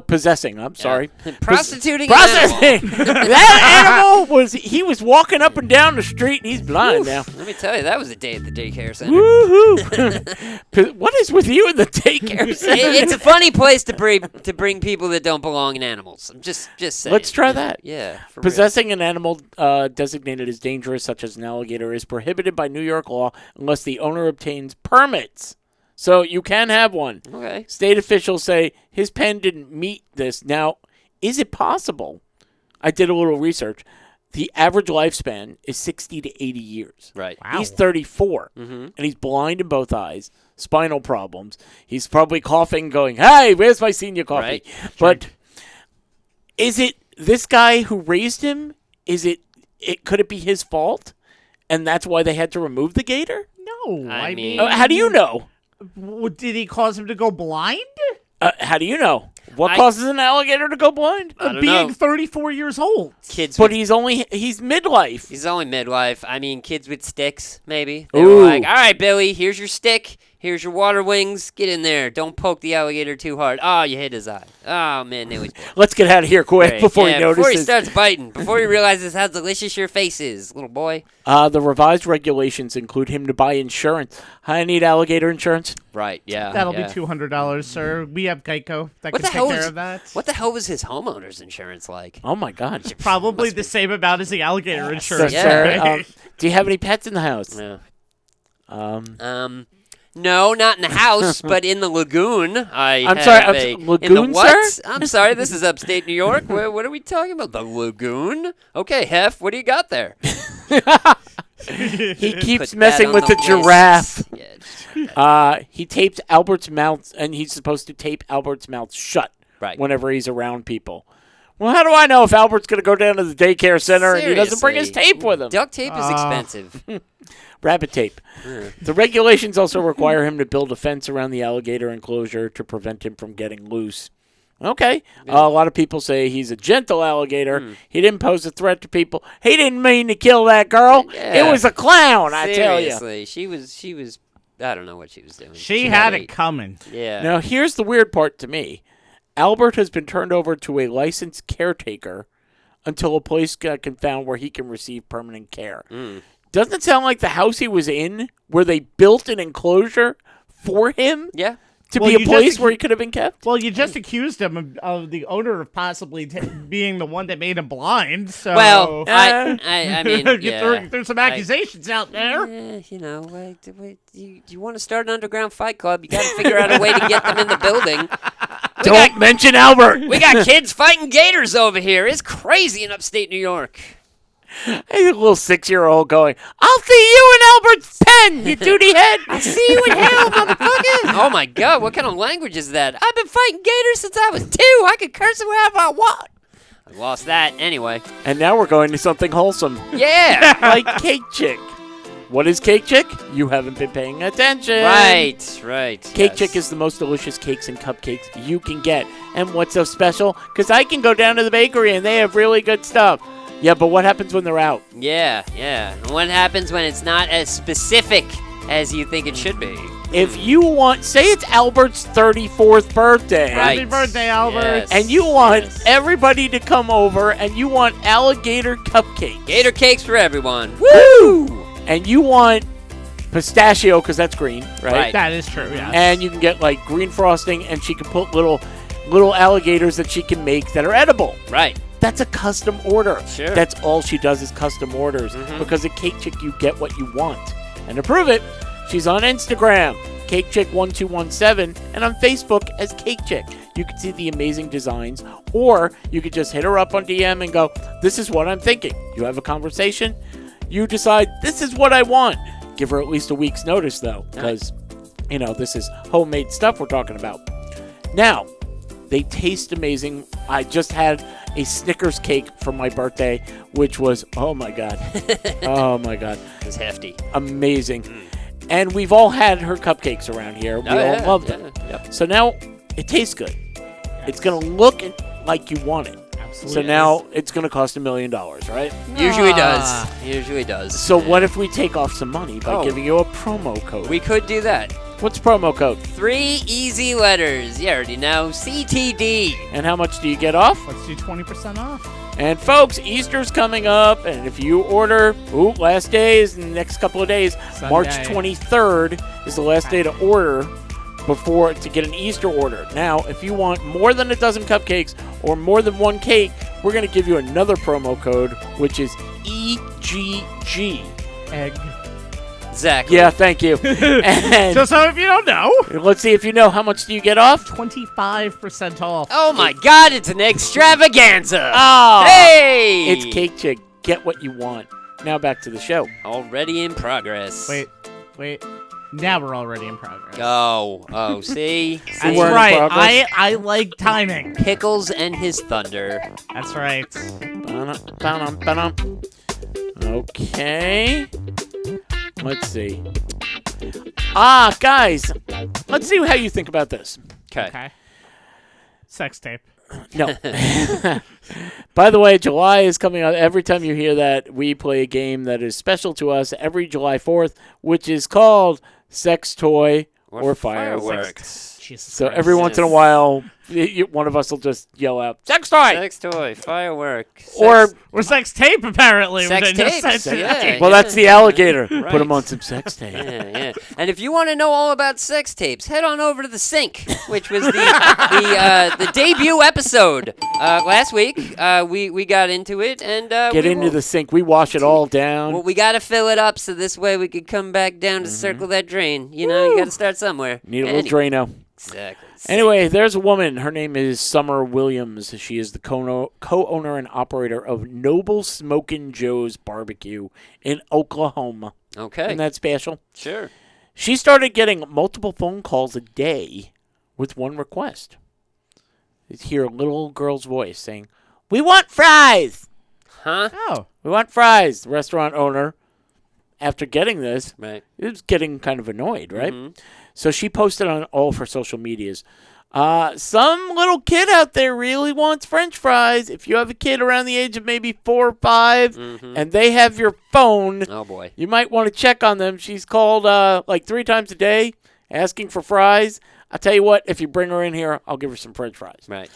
possessing, I'm sorry. Prostituting an animal. Processing! That animal he was walking up and down the street and he's blind now. Let me tell you, that was a day at the daycare center. Woohoo! What is with you in the daycare center? It's a funny place to bring people that don't belong in animals. I'm just saying. Let's try you know? that. Yeah. For Possessing an animal designated as dangerous, such as an alligator, is prohibited by New York law unless the owner obtains permits. So you can have one. real. Okay. State officials say his pen didn't meet this. Now, is it possible? I did a little research. The average lifespan is 60 to 80 years. Right. Wow. He's 34, and he's blind in both eyes, spinal problems. He's probably coughing, going, hey, where's my senior coffee? Right. But is it this guy who raised him? Could it be his fault? And that's why they had to remove the gator? No, I mean- How do you know? Did he cause him to go blind? How do you know? What I- causes an alligator to go blind? I don't Being know. 34 years old. Kids. But with, he's midlife. he's only midlife. I mean, kids with sticks, maybe. They Ooh. were like, all right, Billy, here's your stick. Here's your water wings. Get in there. Don't poke the alligator too hard. Oh, you hit his eye. Oh, man, now he's dead. Let's get out of here quick Right, before he notices. Before he starts biting. Before he realizes how delicious your face is, little boy. The revised regulations include him to buy insurance. I need alligator insurance. Right, yeah. That'll be $200, sir. We have Geico that What can the take hell care is of that. What the hell was his homeowner's insurance like? Oh, my God. Probably the same amount as the alligator insurance. Yeah. Sir, right? do you have any pets in the house? Yeah. No, not in the house, but in the lagoon. I'm sorry, in the lagoon, what? sir? I'm sorry, this is upstate New York. What are we talking about? The lagoon? Okay, Hef, what do you got there? He keeps Put messing that with on the list. giraffe. Yeah, just put that- He taped Albert's mouth, and he's supposed to tape Albert's mouth shut Right. whenever he's around people. Well, how do I know if Albert's going to go down to the daycare center and he doesn't bring his Seriously. tape with him? Duct tape is expensive. Rabbit tape. The regulations also require him to build a fence around the alligator enclosure to prevent him from getting loose. Okay. A lot of people say he's a gentle alligator. He didn't pose a threat to people. He didn't mean to kill that girl. Yeah. It was a clown, I tell you. Seriously, she was. I don't know what she was doing. She had ate. it coming. Yeah. Now, here's the weird part to me. Albert has been turned over to a licensed caretaker until a place can found where he can receive permanent care. Doesn't it sound like the house he was in, where they built an enclosure for him Yeah. to Well, be a you place just- where he could have been kept? Well, you just accused him of the owner of possibly being the one that made him blind. So Well, I mean, you yeah. threw some accusations out there. You know, you want to start an underground fight club? You got to figure out a way to get them in the building. Don't mention Albert. We got kids fighting gators over here. It's crazy in upstate New York. A little 6-year-old going, I'll see you in Albert's pen, you duty head. I see you in hell, motherfucker. Oh my God, what kind of language is that? I've been fighting gators since I was 2. I could curse wherever I want. I lost that anyway. And now we're going to something wholesome, Yeah. like Cake Chick. What is Cake Chick? You haven't been paying attention. Right. Cake yes. Chick is the most delicious cakes and cupcakes you can get. And what's so special? Because I can go down to the bakery and they have really good stuff. Yeah, but what happens when they're out? Yeah. And what happens when it's not as specific as you think it should be? If you want, say it's Albert's 34th birthday. Right. Happy birthday, Albert. Yes. And you want Yes. everybody to come over and you want alligator cupcakes. Gator cakes for everyone. Woo! And you want pistachio because that's green, right? Right. That is true, yeah. And you can get like green frosting and she can put little alligators that she can make that are edible. Right. That's a custom order. Sure. That's all she does is custom orders because at Cake Chick you get what you want. And to prove it, she's on Instagram, CakeChick1217, and on Facebook as Cake Chick. You can see the amazing designs, or you could just hit her up on DM and go, this is what I'm thinking. You have a conversation, you decide, this is what I want. Give her at least a week's notice, though, because, this is homemade stuff we're talking about. Now, they taste amazing. I just had a Snickers cake for my birthday, which was, oh my God. It's hefty. Amazing. And we've all had her cupcakes around here. We all love them. Yep. So now it tastes good. It's going to look like you want it. Absolutely. So now it's going to cost $1 million, right? Usually does. So what if we take off some money by Oh. giving you a promo code? We could do that. What's promo code? 3 easy letters. You already know. CTD. And how much do you get off? Let's do 20% off. And folks, Easter's coming up, and if you order, last day is in the next couple of days. Sunday. March 23rd is the last day to order to get an Easter order. Now, if you want more than a dozen cupcakes or more than one cake, we're going to give you another promo code, which is EGG. Egg. Exactly. Yeah, thank you. And So if you don't know, let's see if you know, how much do you get off? 25% off. Oh my God, it's an extravaganza. Oh, Hey! it's Cake Chick. Get what you want. Now back to the show. Already in progress. Wait. Now we're already in progress. Oh, see? That's we're in right. progress. I like timing. Pickles and his thunder. That's right. Ba-dum. Okay. Let's see. Guys, let's see how you think about this. Okay. Sex tape. No. By the way, July is coming up. Every time you hear that, we play a game that is special to us every July 4th, which is called Sex Toy or fireworks. Jesus So Christ. every once in a while, one of us will just yell out, sex toy! Sex toy, firework. Or, Or sex tape, apparently. Sex which I just tapes, said yeah. today. well, that's the alligator. Right. Put him on some sex tape. Yeah. And if you want to know all about sex tapes, head on over to The Sink, which was the debut episode. Last week, we got into it. And Get into the sink. We wash it all down. Well, we got to fill it up so this way we could come back down to circle that drain. You know, you got to start somewhere. Need a little Drano. Exactly. Anyway, there's a woman. Her name is Summer Williams. She is the co-owner and operator of Noble Smokin' Joe's Barbecue in Oklahoma. Okay. Isn't that special? Sure. She started getting multiple phone calls a day with one request. You hear a little girl's voice saying, "We want fries! Huh? Oh. We want fries!" The restaurant owner, after getting this, Right. was getting kind of annoyed, right? Mhm. So she posted on all of her social medias, some little kid out there really wants French fries. If you have a kid around the age of maybe 4 or 5 and they have your phone, Oh, boy. you might want to check on them. She's called like 3 times a day asking for fries. I'll tell you what, if you bring her in here, I'll give her some French fries. Right.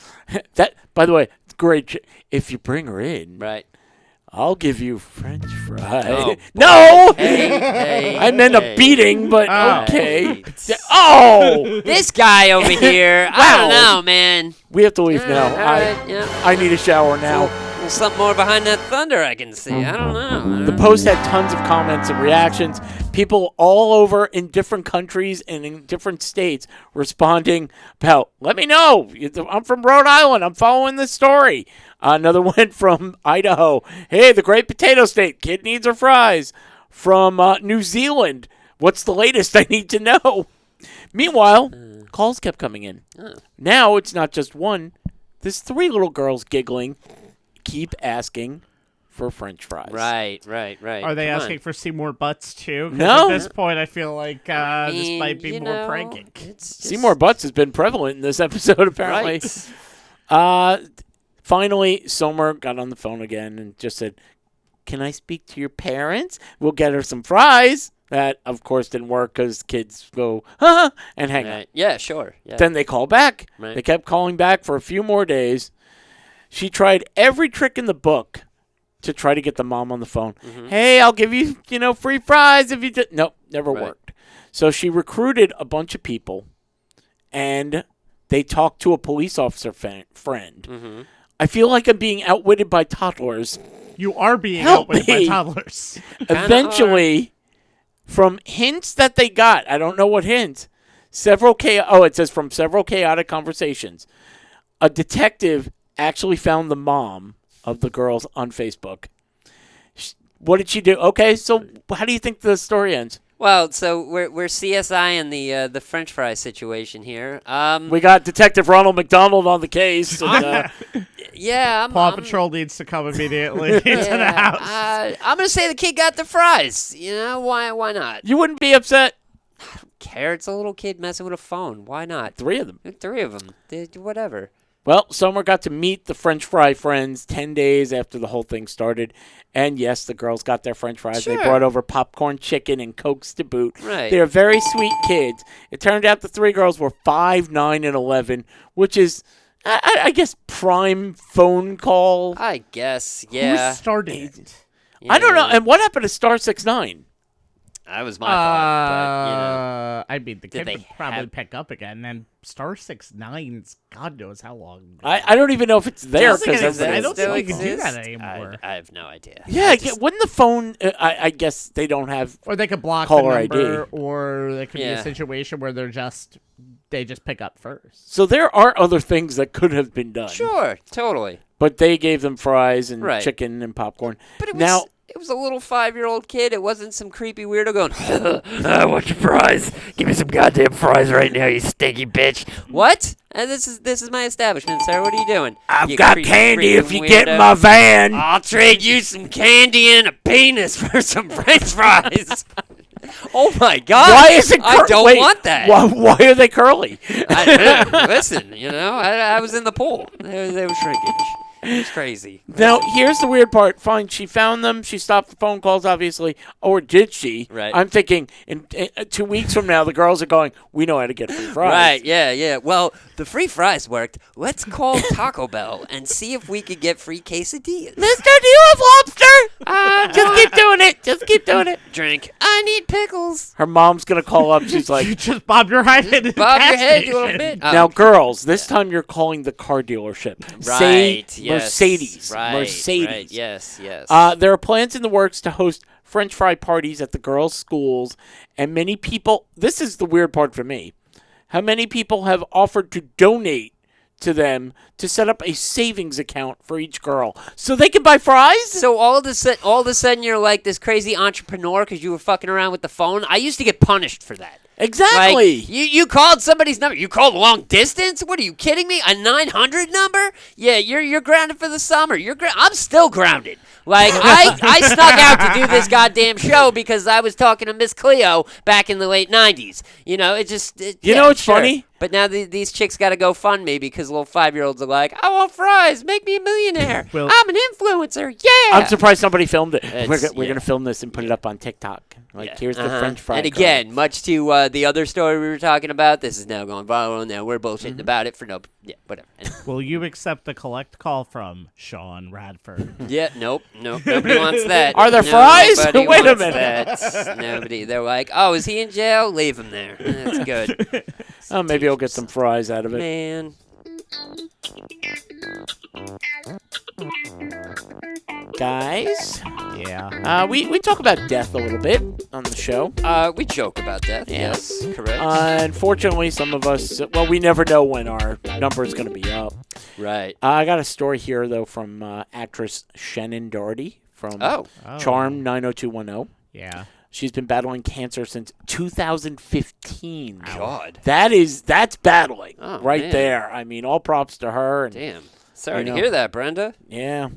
That, by the way, great. If you bring her in, Right. I'll give you French fries. Oh, no! Hey, I meant a beating, but Oh. okay. Right. Oh! This guy over here, I don't know, man. We have to leave now. All right, yeah. I need a shower now. Well, something more behind that thunder I can see. I don't know. The post had tons of comments and reactions. People all over in different countries and in different states responding about, let me know. I'm from Rhode Island. I'm following this story. Another one from Idaho. Hey, the great potato state. Kid needs her fries. From New Zealand. What's the latest? I need to know. Meanwhile, calls kept coming in. Now it's not just one. There's 3 little girls giggling. Keep asking for French fries. Right. Are they Come on. asking for Seymour Butts, too? 'Cause No. At this point, I feel like I this mean, might be you more know, pranking. it's just- Seymour Butts has been prevalent in this episode, apparently. Right. Finally, Somer got on the phone again and just said, "Can I speak to your parents? We'll get her some fries." That, of course, didn't work because kids go, huh, and hang up. Right. Yeah, sure. Yeah. Then they call back. Right. They kept calling back for a few more days. She tried every trick in the book to try to get the mom on the phone. Hey, I'll give you, free fries if you do. Nope, never Right. worked. So she recruited a bunch of people, and they talked to a police officer friend. I feel like I'm being outwitted by toddlers. You are being Help outwitted by me. toddlers. Eventually, from hints that they got, I don't know what hints, it says from several chaotic conversations, a detective actually found the mom of the girls on Facebook. What did she do? Okay, so how do you think the story ends? Well, so we're CSI in the French fry situation here. We got Detective Ronald McDonald on the case. And, Yeah, Paw Patrol needs to come immediately into the house. I'm gonna say the kid got the fries. You know why not? you wouldn't be upset? Care, it's a little kid messing with a phone. Why not? 3 of them. 3 of them. Whatever. Well, Somer got to meet the French fry friends 10 days after the whole thing started. And yes, the girls got their French fries. Sure. They brought over popcorn chicken and Cokes to boot. Right. They're very sweet kids. It turned out the 3 girls were 5, 9, and 11, which is, I guess, prime phone call. I guess. Yeah. Who started it? I don't know. Yeah. And what happened to Star 69? That was my fault. I mean, the kid they would probably have- pick up again. And Star 69's God knows how long. I don't even know if it's there. don't think it because exists. I everybody- don't Still think you can do that exist? anymore. I have no idea. Yeah, wouldn't the phone, I guess they don't have. Or they could block Caller the number, ID. or there could be Yeah. a situation where they just pick up first. So there are other things that could have been done. Sure, totally. But they gave them fries and Right. chicken and popcorn. But now, it was a little 5-year-old kid. It wasn't some creepy weirdo going, I want your fries. Give me some goddamn fries right now, you stinky bitch. What? This is my establishment, sir. What are you doing? I've You got creepy candy if you freaking get in weirdo. my van. I'll trade you some candy and a penis for some French fries. Oh my God! Why is it? I don't want that. Why are they curly? Listen, I was in the pool. They were shrinkage. It's crazy. Now, here's the weird part. Fine, she found them. She stopped the phone calls, obviously. Or did she? Right. I'm thinking in 2 weeks from now, the girls are going, we know how to get free fries. Right, yeah. Well, the free fries worked. Let's call Taco Bell and see if we could get free quesadillas. Mister, do you have lobster? Just keep doing it. Just keep doing it. Drink. I need pickles. Her mom's going to call up. She's like, You just bob your head in the Bob your gas head a station. little bit. now, girls, this time you're calling the car dealership. Say Right, yes. Mercedes. Right, Mercedes. right, yes. There are plans in the works to host French fry parties at the girls' schools, and many people, this is the weird part for me, how many people have offered to donate to them to set up a savings account for each girl so they can buy fries? So all of a sudden you're like this crazy entrepreneur because you were fucking around with the phone. I used to get punished for that. Exactly. Like, you called somebody's number. You called long distance? What are you kidding me? A 900 number? Yeah, you're grounded for the summer. I'm still grounded. Like I snuck out to do this goddamn show because I was talking to Miss Cleo back in the late 90s. You know, It's funny? But now these chicks got to go fund me because little 5-year-olds are like, I want fries. Make me a millionaire. Well- I'm an influencer. Yeah. I'm surprised somebody filmed it. We're It's- going to film this and put it up on TikTok. Like, here's the French fry. And again, much to the other story we were talking about, this is now going viral. Now we're bullshitting about it for no. Yeah, whatever. Will you accept a collect call from Sean Radford? Yeah, nope. Nobody wants that. Are there fries? Nobody Wait a wants minute. that. Nobody. They're like, oh, is he in jail? Leave him there. That's good. Oh, maybe I'll get some fries out of it. Man. Guys, Yeah. we talk about death a little bit on the show. We joke about that. Yeah. Yes, correct. Unfortunately, some of us, well, we never know when our number is going to be up. Right. I got a story here, though, from actress Shannon Doherty from Oh. Charm 90210. Yeah. She's been battling cancer since 2015. God. That's battling Oh, right man. there. I mean, all props to her. And, Damn. Sorry You to know. hear that, Brenda. yeah.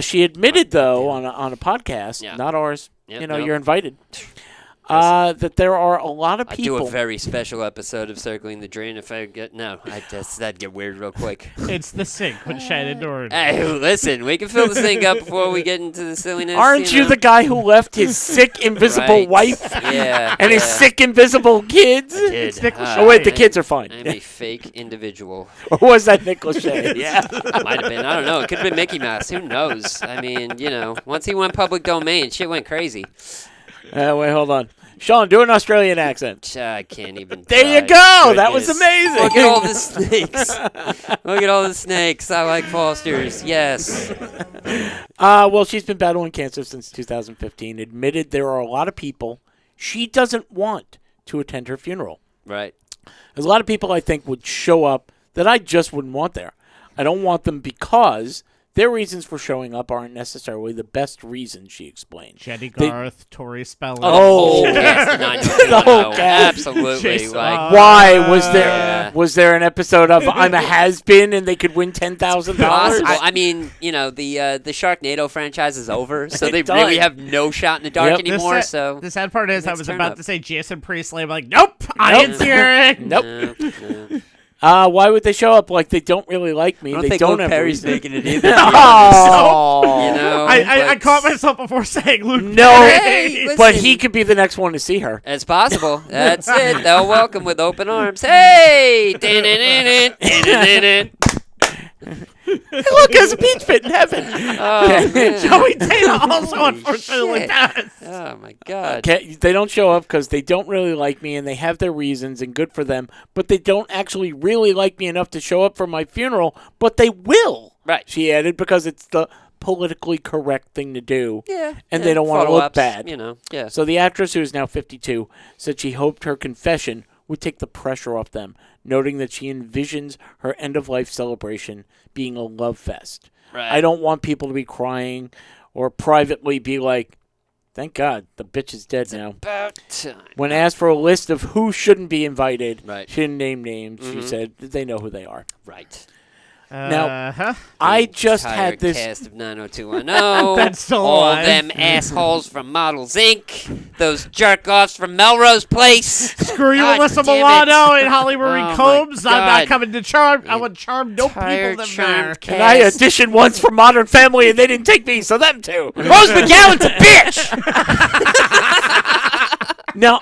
She admitted, though, on a podcast, Yeah. not ours, Yep, you know, nope. you're invited, that there are a lot of I'd people. do a very special episode of Circling the Drain if I get... No, that'd get weird real quick. It's the sink with Shannon Doherty. Hey, listen, we can fill this thing up before we get into the silliness. Aren't you know? the guy who left his sick, invisible Right. wife Yeah. and his yeah. sick, invisible kids? Did. Oh, wait, the kids are fine. I'm a fake individual. Or was that Nick Lachey? Yeah. Might have been. I don't know. It could have been Mickey Mouse. Who knows? I mean, you know, once he went public domain, shit went crazy. Wait, hold on. Sean, do an Australian accent. I can't even. There you try. go. That was Goodness. amazing. Look at all the snakes. Look at all the snakes. I like Fosters. Yes. Well, she's been battling cancer since 2015. Admitted there are a lot of people she doesn't want to attend her funeral. Right. There's a lot of people I think would show up that I just wouldn't want there. I don't want them because their reasons for showing up aren't necessarily the best reasons, she explained. Jenny Garth, Tori Spelling. Oh. Yes, The whole no, cast. absolutely. Jason- Like, Why Yeah. was there an episode of I'm a has-been and they could win $10,000? possible. I mean, you know, the Sharknado franchise is over, so they Done. really have no shot in the dark Yep. anymore. So the sad part is I Let's was turn about up. to say Jason Priestley. I'm like, nope, I ain't hearing. Nope. no. Why would they show up? Like, they don't really like me. I don't They think don't Luke have Perry's reason. making it either. to be honest. Oh. You know, I but- caught myself before saying Luke. No, Hey, but listen. he could be the next one to see her. It's possible. That's it. They'll welcome with open arms. Hey! Look, there's a peach pit in heaven. Oh, man. Joey Dana also Holy unfortunately shit. does. Oh, my God. Okay, they don't show up because they don't really like me, and they have their reasons, and good for them. But they don't actually really like me enough to show up for my funeral. But they will. Right. She added, because it's the politically correct thing to do. Yeah. And they don't want to look Follow-ups, bad. You know, yeah. So the actress, who is now 52, said she hoped her confession would take the pressure off them, noting that she envisions her end-of-life celebration being a love fest. Right. I don't want people to be crying or privately be like, thank God, the bitch is dead now. About time. When asked for a list of who shouldn't be invited, Right. she didn't name names. She said they know who they are. Right. Now, I just Entire had this. cast of 90210. That's still all alive. them assholes from Models Inc. Those jerk-offs from Melrose Place. Screw you, God Alyssa damn it. Milano and Holly Marie Oh, my Combs. I'm God. not coming to Charm. I want Charm. No people Entire live Charmed there. cast. And I auditioned once for Modern Family, and they didn't take me, so them too. Rose McGowan's a bitch. Now,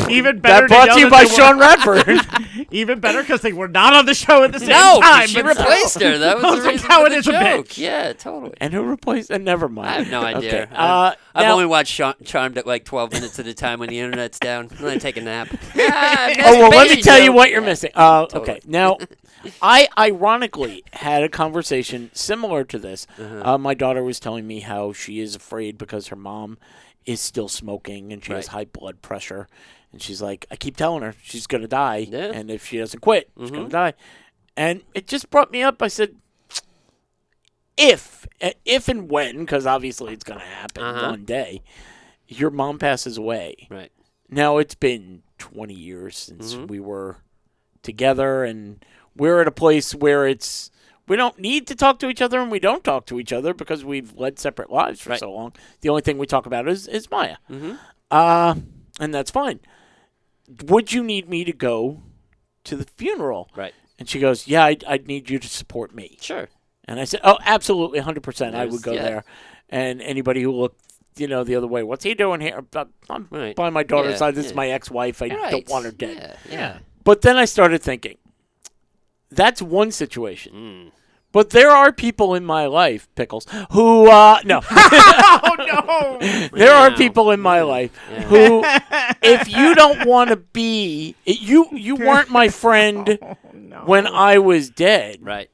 Even better. that brought to you by Sean. Sean Radford. Even better because they were not on the show at the same No, time. she but replaced her. That was the Rose reason McGowan for the is a joke. bitch. Yeah, totally. And who replaced? Never mind. I have no idea. Okay. I've Now- only watched Charmed at like 12 minutes at a time when the internet's down. And I take a nap. Oh, well, let me tell you what you're missing. Totally. Okay, now, I ironically had a conversation similar to this. My daughter was telling me how she is afraid because her mom is still smoking and she has Right. high blood pressure. And she's like, I keep telling her she's going to die. Yeah. And if she doesn't quit, she's going to die. And it just brought me up. I said, if and when, because obviously it's going to happen one day, your mom passes away. Right. Now, it's been 20 years since we were together, and we're at a place where we don't need to talk to each other, and we don't talk to each other because we've led separate lives for so long. The only thing we talk about is Maya. And that's fine. Would you need me to go to the funeral? Right. And she goes, yeah, I'd need you to support me. Sure. And I said, oh, absolutely, 100%. I There's- would go yeah. there. And anybody who looked, the other way, what's he doing here? I'm Right. by my daughter's Yeah, side. This is yeah. my ex-wife. I Right. don't want her dead. Yeah. But then I started thinking, that's one situation. But there are people in my life, Pickles, who, no. Oh no! There are Wow. people in my life who, if you don't want to be, you weren't my friend when I was dead. Right.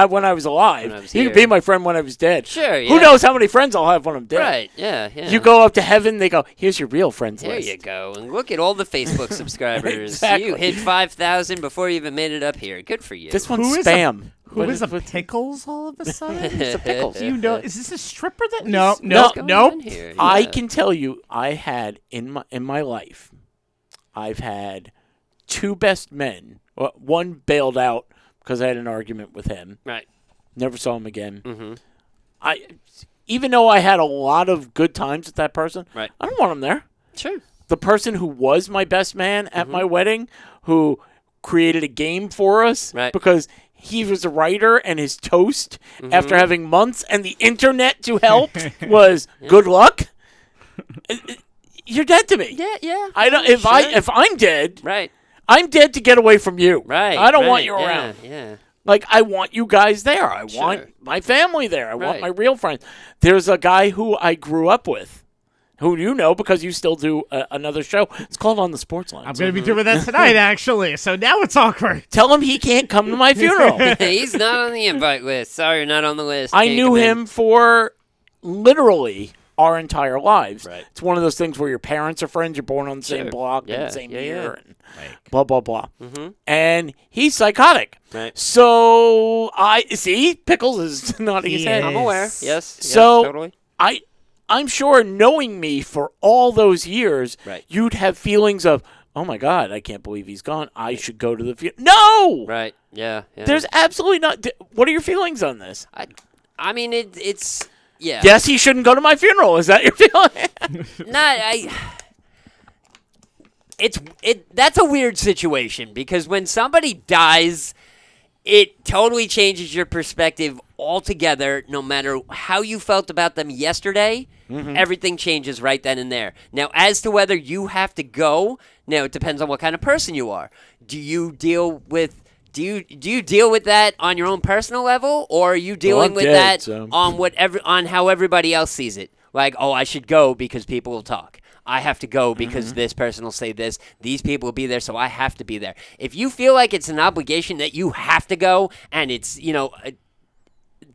When I was alive. When I was You could here. be my friend when I was dead. Sure, yeah. Who knows how many friends I'll have when I'm dead? Right. Yeah. Yeah. You go up to heaven, they go, here's your real friends There list. you go. And look at all the Facebook subscribers. Exactly. You hit 5,000 before you even made it up here. Good for you. This one's Who is spam. Who is a Pickles all of a sudden? It's a Pickles. Do you know? Is this a stripper that? No, What's going nope. on here? I Yeah. can tell you, I had in my life, I've had two best men. Well, one bailed out because I had an argument with him. Right. Never saw him again. Mm-hmm. Even though I had a lot of good times with that person, Right. I don't want him there. Sure. The person who was my best man at my wedding, who created a game for us, Right. because he was a writer, and his toast after having months and the internet to help was good luck. You're dead to me. Yeah. Yeah. I don't. Sure. If I'm dead, Right. I'm dead to get away from you. Right. I don't want right, you yeah, around. Yeah. Like, I want you guys there. I Sure. want my family there. I want Right. my real friends. There's a guy who I grew up with, who you know because you still do another show. It's called On the Sports Line. I'm going to be doing that tonight, actually. So now it's awkward. Tell him he can't come to my funeral. He's not on the invite list. Sorry, you're not on the list. I Can't knew come in. him for literally our entire lives. Right. It's one of those things where your parents are friends, you're born on the same Sure. block Yeah, in the same yeah, year, yeah. and blah, blah, blah. And he's psychotic. Right. So I see Pickles is nodding his He head. I'm aware. Yes. Yes. So yes, totally. I'm sure knowing me for all those years, Right. you'd have feelings of, oh my God, I can't believe he's gone. I should go to the funeral. No! Right. Yeah. Yeah. There's absolutely not. What are your feelings on this? I mean, it's. Yeah. Yes, he shouldn't go to my funeral. Is that your feeling? That's a weird situation because when somebody dies, it totally changes your perspective altogether. No matter how you felt about them yesterday, everything changes right then and there. Now, as to whether you have to go, now it depends on what kind of person you are. Do you deal with that on your own personal level, or are you dealing I'm with dead, that so. on how everybody else sees it? Like, oh, I should go because people will talk. I have to go because this person will say this. These people will be there, so I have to be there. If you feel like it's an obligation that you have to go, and it's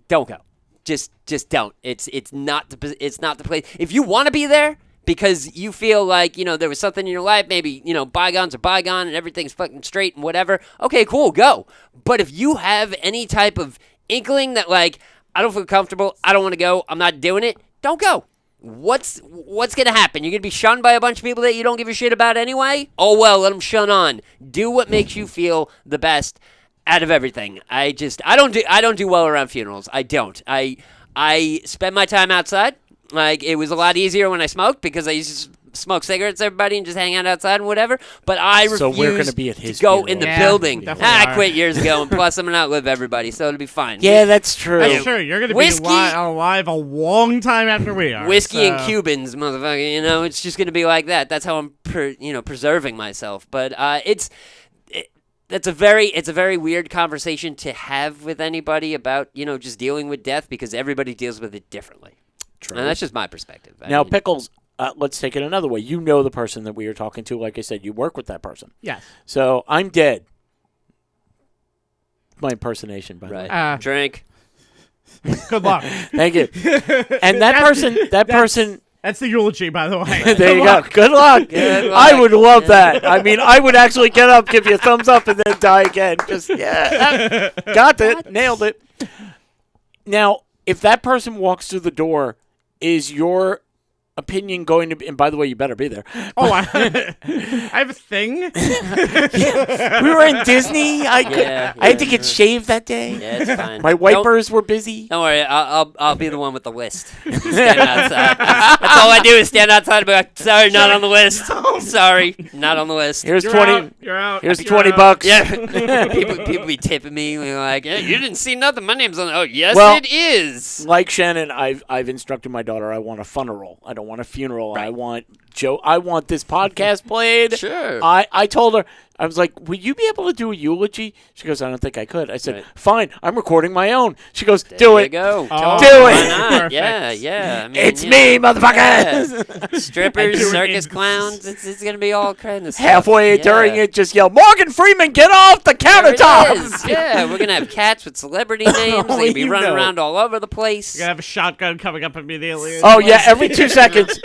don't go. Just don't. It's not the place. If you want to be there because you feel like there was something in your life, maybe bygones are bygone and everything's fucking straight and whatever. Okay, cool, go. But if you have any type of inkling that like I don't feel comfortable, I don't want to go, I'm not doing it, don't go. what's going to happen? You're going to be shunned by a bunch of people that you don't give a shit about anyway? Oh, well, let them shun on. Do what makes you feel the best out of everything. I don't do well around funerals. I don't. I spend my time outside. Like, it was a lot easier when I smoked because I used to smoke cigarettes, everybody, and just hang out outside and whatever. But I refuse So we're gonna be at his to go funeral. in the Yeah, building. definitely I are. quit years ago, and plus I'm going to outlive everybody, so it'll be fine. Yeah, that's true. That's true. You're going to be Whiskey- alive a long time after we are. Whiskey and so- Cubans, motherfucker. You know, it's just going to be like that. That's how I'm, preserving myself. But it's a very weird conversation to have with anybody about, just dealing with death because everybody deals with it differently. True. And that's just my perspective. I Now, mean, Pickles, let's take it another way. You know the person that we are talking to. Like I said, you work with that person. Yes. So I'm dead. My impersonation, by the way. right. Drink. Good luck. Thank you. And that person. That's the eulogy, by the way. There you go. Good luck. Good I luck. would love that. I mean, I would actually get up, give you a thumbs up, and then die again. Just, got it. Nailed it. Now, if that person walks through the door, is your opinion going to be, and by the way, you better be there. Oh, I have a thing. We were in Disney. I had to get shaved that day. Yeah, it's fine. My wipers were busy. Don't worry, I'll be the one with the list. Stand outside. That's all I do is stand outside and be like, sorry, not on the list. Sorry, not on the list. Here's You're 20. out. You're out. Here's You're 20 out. bucks. Yeah, people be tipping me like, hey, you didn't see nothing. My name's on. Oh, yes, Well, it is. Like Shannon, I've instructed my daughter. I want a funeral. I don't want a funeral. Right. I want this podcast played. Sure. I told her, I was like, "Will you be able to do a eulogy?" She goes, "I don't think I could." I said, Right. "Fine, I'm recording my own." She goes, "Do There it." you go. Oh, Do Why it. not? Perfect. Yeah. I mean, It's you me, know, motherfucker. yeah. Strippers, do it circus in- clowns. It's gonna be all kind of stuff. Halfway Yeah. during it, just yell, "Morgan Freeman, get off the There it countertop!" is. Yeah, we're gonna have cats with celebrity names. They're gonna be You running know. around all over the place. You're going to have a shotgun coming up immediately. Oh yeah, every 2 seconds.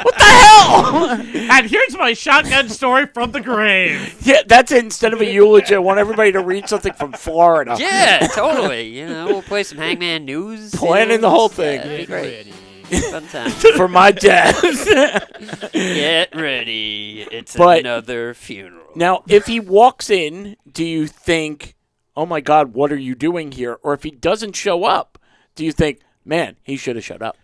What the hell? And here's my shotgun story from the grave. Yeah, that's it. Instead of a eulogy, I want everybody to read something from Florida. Yeah, totally. We'll play some Hangman News. Planning the whole thing. Yeah, it'd be great. Fun time. For my death. Get ready. It's But- another funeral. Now, if he walks in, do you think, "Oh my God, what are you doing here?" Or if he doesn't show up, do you think, "Man, he should have showed up"?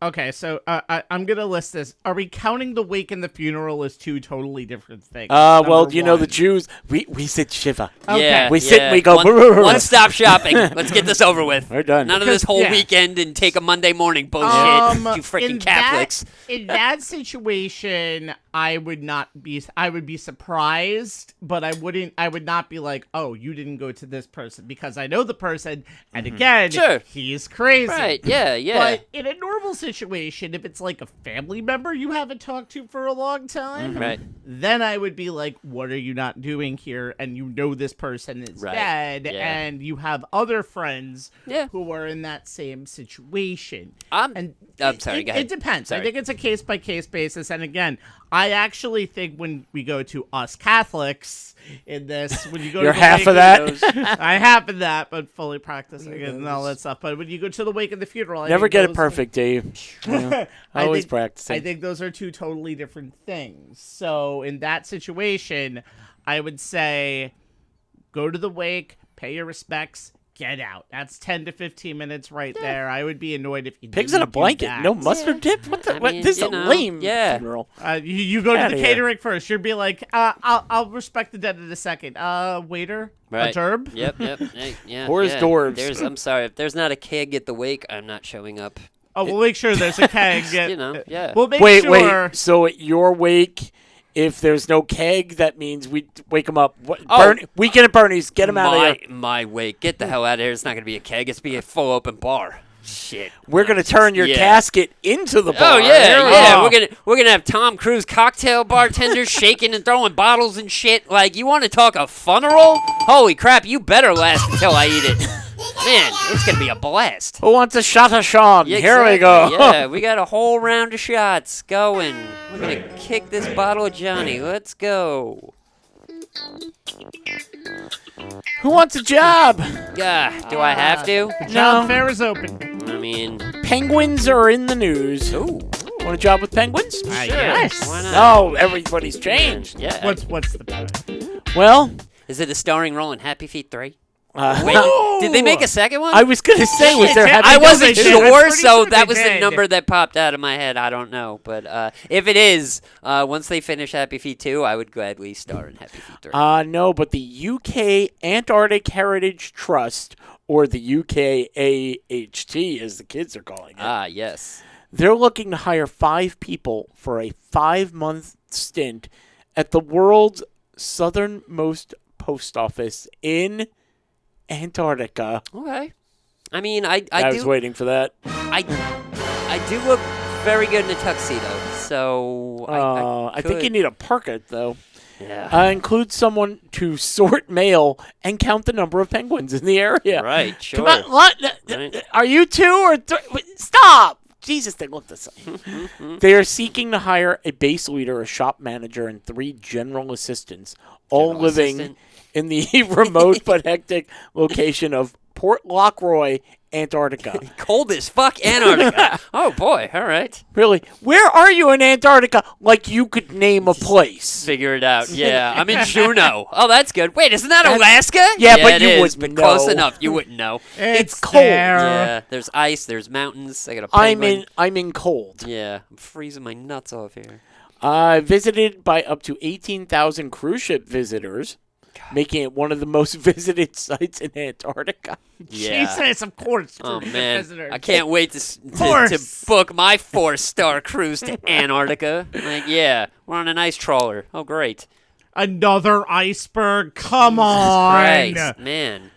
Okay, so I'm going to list this. Are we counting the wake and the funeral as two totally different things? Well, Number you know, the one. Jews, we sit Shiva. Okay. Yeah, We sit and we go, One stop shopping. Let's get this over with. We're done. None of this whole Yeah. weekend and take a Monday morning bullshit. You freaking in Catholics. In that situation, I would be surprised, but I would not be like, oh, you didn't go to this person because I know the person, and again, Sure. he's crazy. Right, yeah. But in a normal situation, if it's like a family member you haven't talked to for a long time, Right. then I would be like, what are you not doing here? And you know this person is Right, dead, yeah. and you have other friends Yeah. who are in that same situation. I'm sorry, It, go ahead. it depends. Sorry. I think it's a case-by-case basis. And again, I actually think when we go to us Catholics in this, when you go You're to the half wake of that. I half of that, but fully practicing it and all that stuff. But when you go to the wake of the funeral, I Never think get it those- perfect, Dave. Always think, practicing. I think those are two totally different things. So in that situation, I would say go to the wake, pay your respects, get out. That's 10 to 15 minutes right there. I would be annoyed if you Pigs in a didn't do blanket, that. no mustard dip. What the? I What, mean, this is you a know, lame yeah. funeral. You go to Outta the here. catering first. You'd be like, I'll respect the dead in a second. Waiter, Right. a turb. Yep. Hey, yeah. Or his yeah. dwarves. I'm sorry. If there's not a keg at the wake, I'm not showing up. Oh, we'll make sure there's a keg. Yeah. We'll make Wait, sure. wait. So at your wake, if there's no keg, that means we wake him up. Oh. Weekend at Bernie's. Get him out of here. My wake. Get the hell out of here. It's not going to be a keg. It's be a full open bar. Shit. We're gonna turn your Yeah. casket into the bar. Oh yeah, yeah. Oh. We're gonna have Tom Cruise cocktail bartenders shaking and throwing bottles and shit. Like, you want to talk a funeral? Holy crap! You better last until I eat it. Man, it's gonna be a blast. Who wants a shot of Sean? Yeah, Here we exactly. go. Yeah, we got a whole round of shots going. We're gonna kick this bottle of Johnny. Let's go. Who wants a job? Do I have to? Job No. fair is open. I mean, Penguins are in the news. ooh, Want a job with penguins? Yes. why not? Oh, everybody's changed. Yeah. What's the point? Well, Is it a starring role in Happy Feet 3? uh, Wait, did they make a second one? I was going to say, was there happy I wasn't they did. sure, I'm pretty so sure that they was the did. number that popped out of my head. I don't know. But if it is, once they finish Happy Feet 2, I would gladly star in Happy Feet 3. No, but the UK Antarctic Heritage Trust, or the UKAHT, as the kids are calling it, Yes. they're looking to hire 5 people for a 5-month stint at the world's southernmost post office in Antarctica. Okay. I mean, I I was do waiting for that. I do look very good in a tuxedo, so I think you need a parka, though. Yeah. Include someone to sort mail and count the number of penguins in the area. Right. Sure. Come on, what? Right. Are you 2 or 3? Stop! Jesus, they look the same. They are seeking to hire a base leader, a shop manager, and 3 general assistants, all General living assistant. in the remote but hectic location of Port Lockroy, Antarctica. Cold as fuck Antarctica. Oh boy. All right. Really? Where are you in Antarctica? Like you could name a place. Figure it out. Yeah, I'm in Juneau. Oh, that's good. Wait, isn't that Alaska? Yeah, but it you is, wouldn't but close know. enough. You wouldn't know. It's cold. there. Yeah, there's ice. There's mountains. I got a penguin. I'm in cold. Yeah, I'm freezing my nuts off here. Visited by up to 18,000 cruise ship visitors, making it one of the most visited sites in Antarctica. Yeah. Jesus, of course. Oh cruise man, visitors. I can't wait to course. book my 4-star cruise to Antarctica. Like, yeah, we're on an ice trawler. Oh, great. Another iceberg. Come on. Christ, man.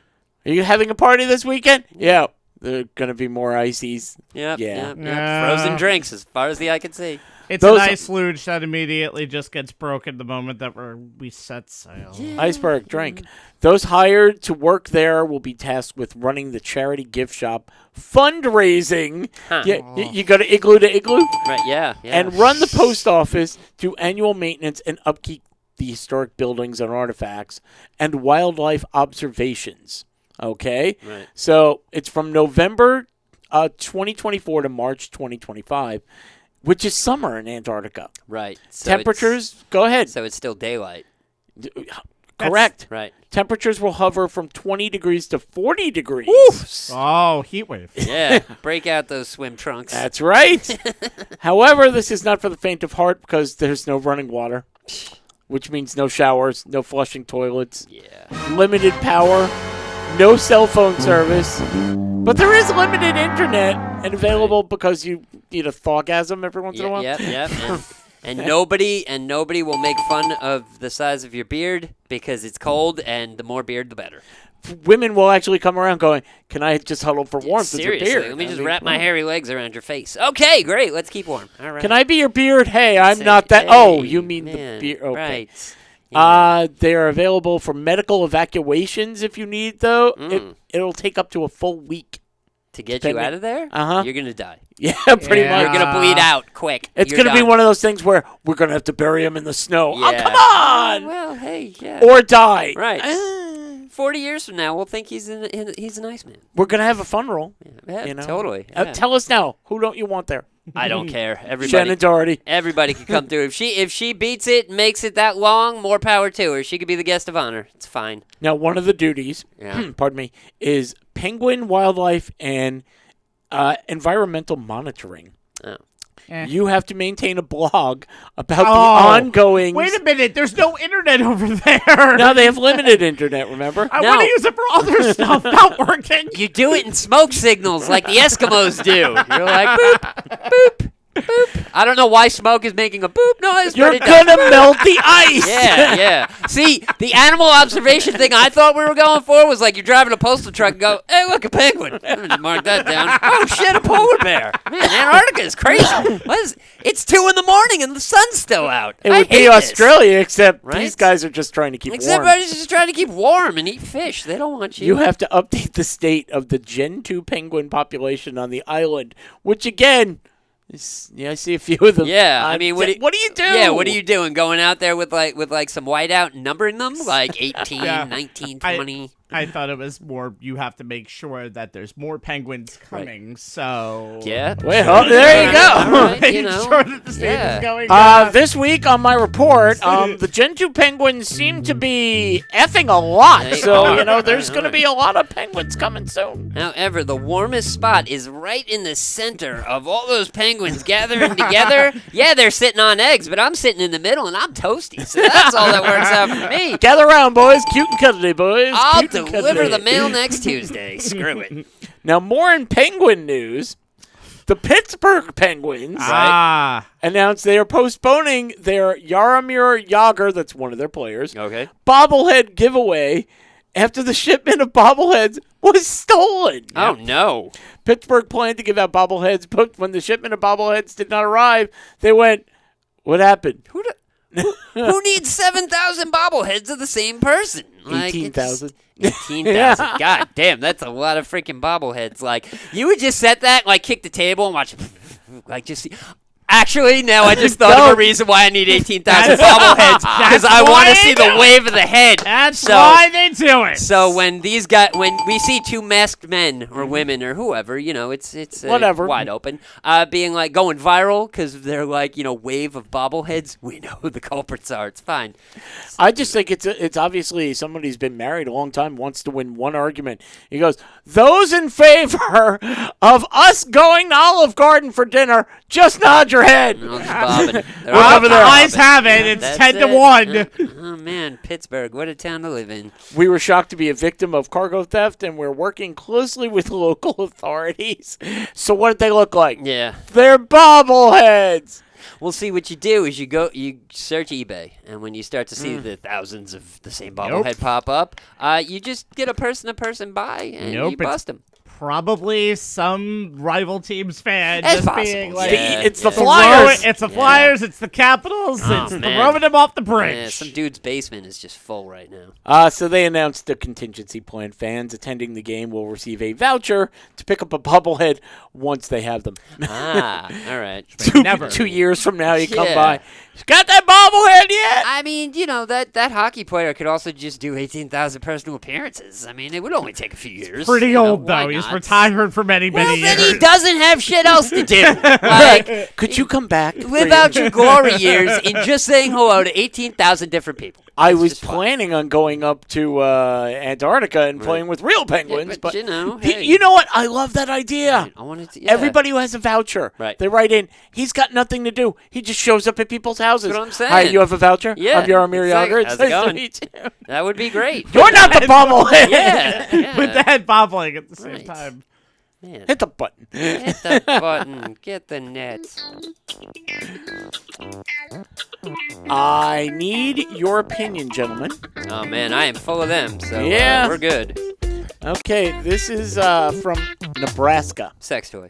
Are you having a party this weekend? Yeah. There are going to be more ices. Yep, Yeah. yep, yep. Yeah. Frozen drinks as far as the eye can see. It's Those- an ice luge that immediately just gets broken the moment that we set sail. Iceberg drink. Those hired to work there will be tasked with running the charity gift shop, fundraising. Huh. Yeah, you go to igloo to igloo Right, yeah. and run the post office, do annual maintenance and upkeep the historic buildings and artifacts, and wildlife observations. Okay? Right. So it's from November 2024 to March 2025, which is summer in Antarctica. Right. So Temperatures, go ahead. So it's still daylight. Correct. Right. Temperatures will hover from 20 degrees to 40 degrees. Oh, heat wave. Yeah. Break out those swim trunks. That's right. However, this is not for the faint of heart because there's no running water, which means no showers, no flushing toilets, Yeah. limited power, no cell phone service. But there is limited internet and available because you need a thawgasm every once in a while. Yep. And nobody will make fun of the size of your beard because it's cold, and the more beard, the better. Women will actually come around going, "Can I just huddle for warmth with your Seriously, beard? let me I just mean, wrap my hairy legs around your face. Okay, great. Let's keep warm. All right. Can I be your beard? Hey, I'm Say, not that. hey, Oh, you mean man, the beard? Okay. Right. Yeah. They are available for medical evacuations if you need, though. It'll take up to a full week. To get you out of there, Uh-huh. you're gonna die. Yeah, pretty Yeah. much. You're gonna bleed out quick. It's You're going to be done. one of those things where we're going to have to bury him in the snow. Oh, Yeah. come on! Well, hey, yeah. Or die. Right. Ah. 40 years from now, we'll think he's an Iceman. We're going to have a fun roll. Yeah, You know? totally. Yeah. Tell us now. Who don't you want there? I don't care. Everybody. Shannon Doherty. Everybody can come through. If she beats it and makes it that long, more power to her. She could be the guest of honor. It's fine. Now, one of the duties, Yeah. pardon me, is penguin wildlife and environmental monitoring. Oh. You have to maintain a blog about the Oh, ongoing. Wait a minute. There's no internet over there. No, they have limited internet, remember? I No. want to use it for other stuff. Not working. You do it in smoke signals like the Eskimos do. You're like, boop, boop, boop. I don't know why smoke is making a boop noise, You're but it does. going to melt the ice! Yeah. See, the animal observation thing I thought we were going for was like you're driving a postal truck and go, hey, look, a penguin. Let me just mark that down. Oh, shit, a polar bear. Man, Antarctica is crazy. It's 2 a.m. and the sun's still out. It I would hate be this. Australia, except Right? these guys are just trying to keep Except warm. everybody's just trying to keep warm and eat fish. They don't want you. You have to update the state of the Gen 2 penguin population on the island, which, again, I see a few of them. Yeah, I mean, what do you do? Yeah, what are you doing? Going out there with like some whiteout and numbering them? Like 18, Yeah. 19, I- 20. I thought it was more you have to make sure that there's more penguins coming. So Yeah. Well, there you go. All right, making you know. sure that the state Yeah. is going up. This week on my report, the Gen 2 penguins seem to be effing a lot. They So, are. there's going to be a lot of penguins coming soon. However, the warmest spot is right in the center of all those penguins gathering together. Yeah, they're sitting on eggs, but I'm sitting in the middle and I'm toasty. So that's all that works out for me. Gather around, boys. Cute and cuddly, boys. I'll Cute and deliver cuddly. the mail next Tuesday. Screw it. Now, more in penguin news. The Pittsburgh Penguins announced they are postponing their Jaromir Jagr, that's one of their players, Okay. bobblehead giveaway after the shipment of bobbleheads was stolen. Oh, no. Pittsburgh planned to give out bobbleheads, but when the shipment of bobbleheads did not arrive, they went, what happened? Who needs 7,000 bobbleheads of the same person? 18,000. 18,000. God damn, that's a lot of freaking bobbleheads. Like, you would just set that, like, kick the table and watch, like, just see. Actually, now I just thought of a reason why I need 18,000 bobbleheads, because I want to see the wave of the head. That's why they do it. So when we see two masked men or women or whoever, it's Whatever. wide open, being like going viral because they're like, wave of bobbleheads. We know who the culprits are. It's fine. I just think it's obviously somebody who's been married a long time wants to win one argument. He goes, those in favor of us going to Olive Garden for dinner, just nod your head. They're all just bobbing. They're Well, all over there. Eyes bobbing. have it. It's That's 10 to it. 1. Oh man, Pittsburgh, what a town to live in. We were shocked to be a victim of cargo theft, and we're working closely with local authorities. So what did they look like? Yeah. They're bobbleheads. We'll see. What you do is you search eBay, and when you start to see the thousands of the same bobblehead pop up, you just get a person-to-person buy, and you bust them. Probably some rival team's fan That's just possible. being like, Yeah, It's the yeah. Flyers. It's the Flyers, it's the Capitals, Oh, it's the man. throwing them off the bridge. Yeah, some dude's basement is just full right now. So they announced the contingency plan. Fans attending the game will receive a voucher to pick up a bobblehead once they have them. All right. Never. 2 years from now, you come Yeah. by. Got that bobblehead yet? I mean, that hockey player could also just do 18,000 personal appearances. I mean, it would only take a few years. Pretty old, why though. He's not? retired for many, Well, many then years. he doesn't have shit else to do. Like, Could you come back? live out your glory years in just saying hello to 18,000 different people. I It's was just fun. planning on going up to Antarctica and playing with real penguins, but but you know, Y- hey. you know what? I love that idea. I wanted to. Yeah. Everybody who has a voucher, Right. they write in. He's got nothing to do. He just shows up at people's houses. That's what I'm saying. Hi, you have a voucher? Yeah, I'm Jaromir exactly. Jagr. It's How's it nice to going? meet you. That would be great. You're not the bobblehead. Yeah. With the head bobbling at the same Right. time. Man. Hit the button. Hit the button. Get the nets. I need your opinion, gentlemen. Oh man, I am full of them. So Yeah. we're good. Okay, this is from Nebraska. Sex toy.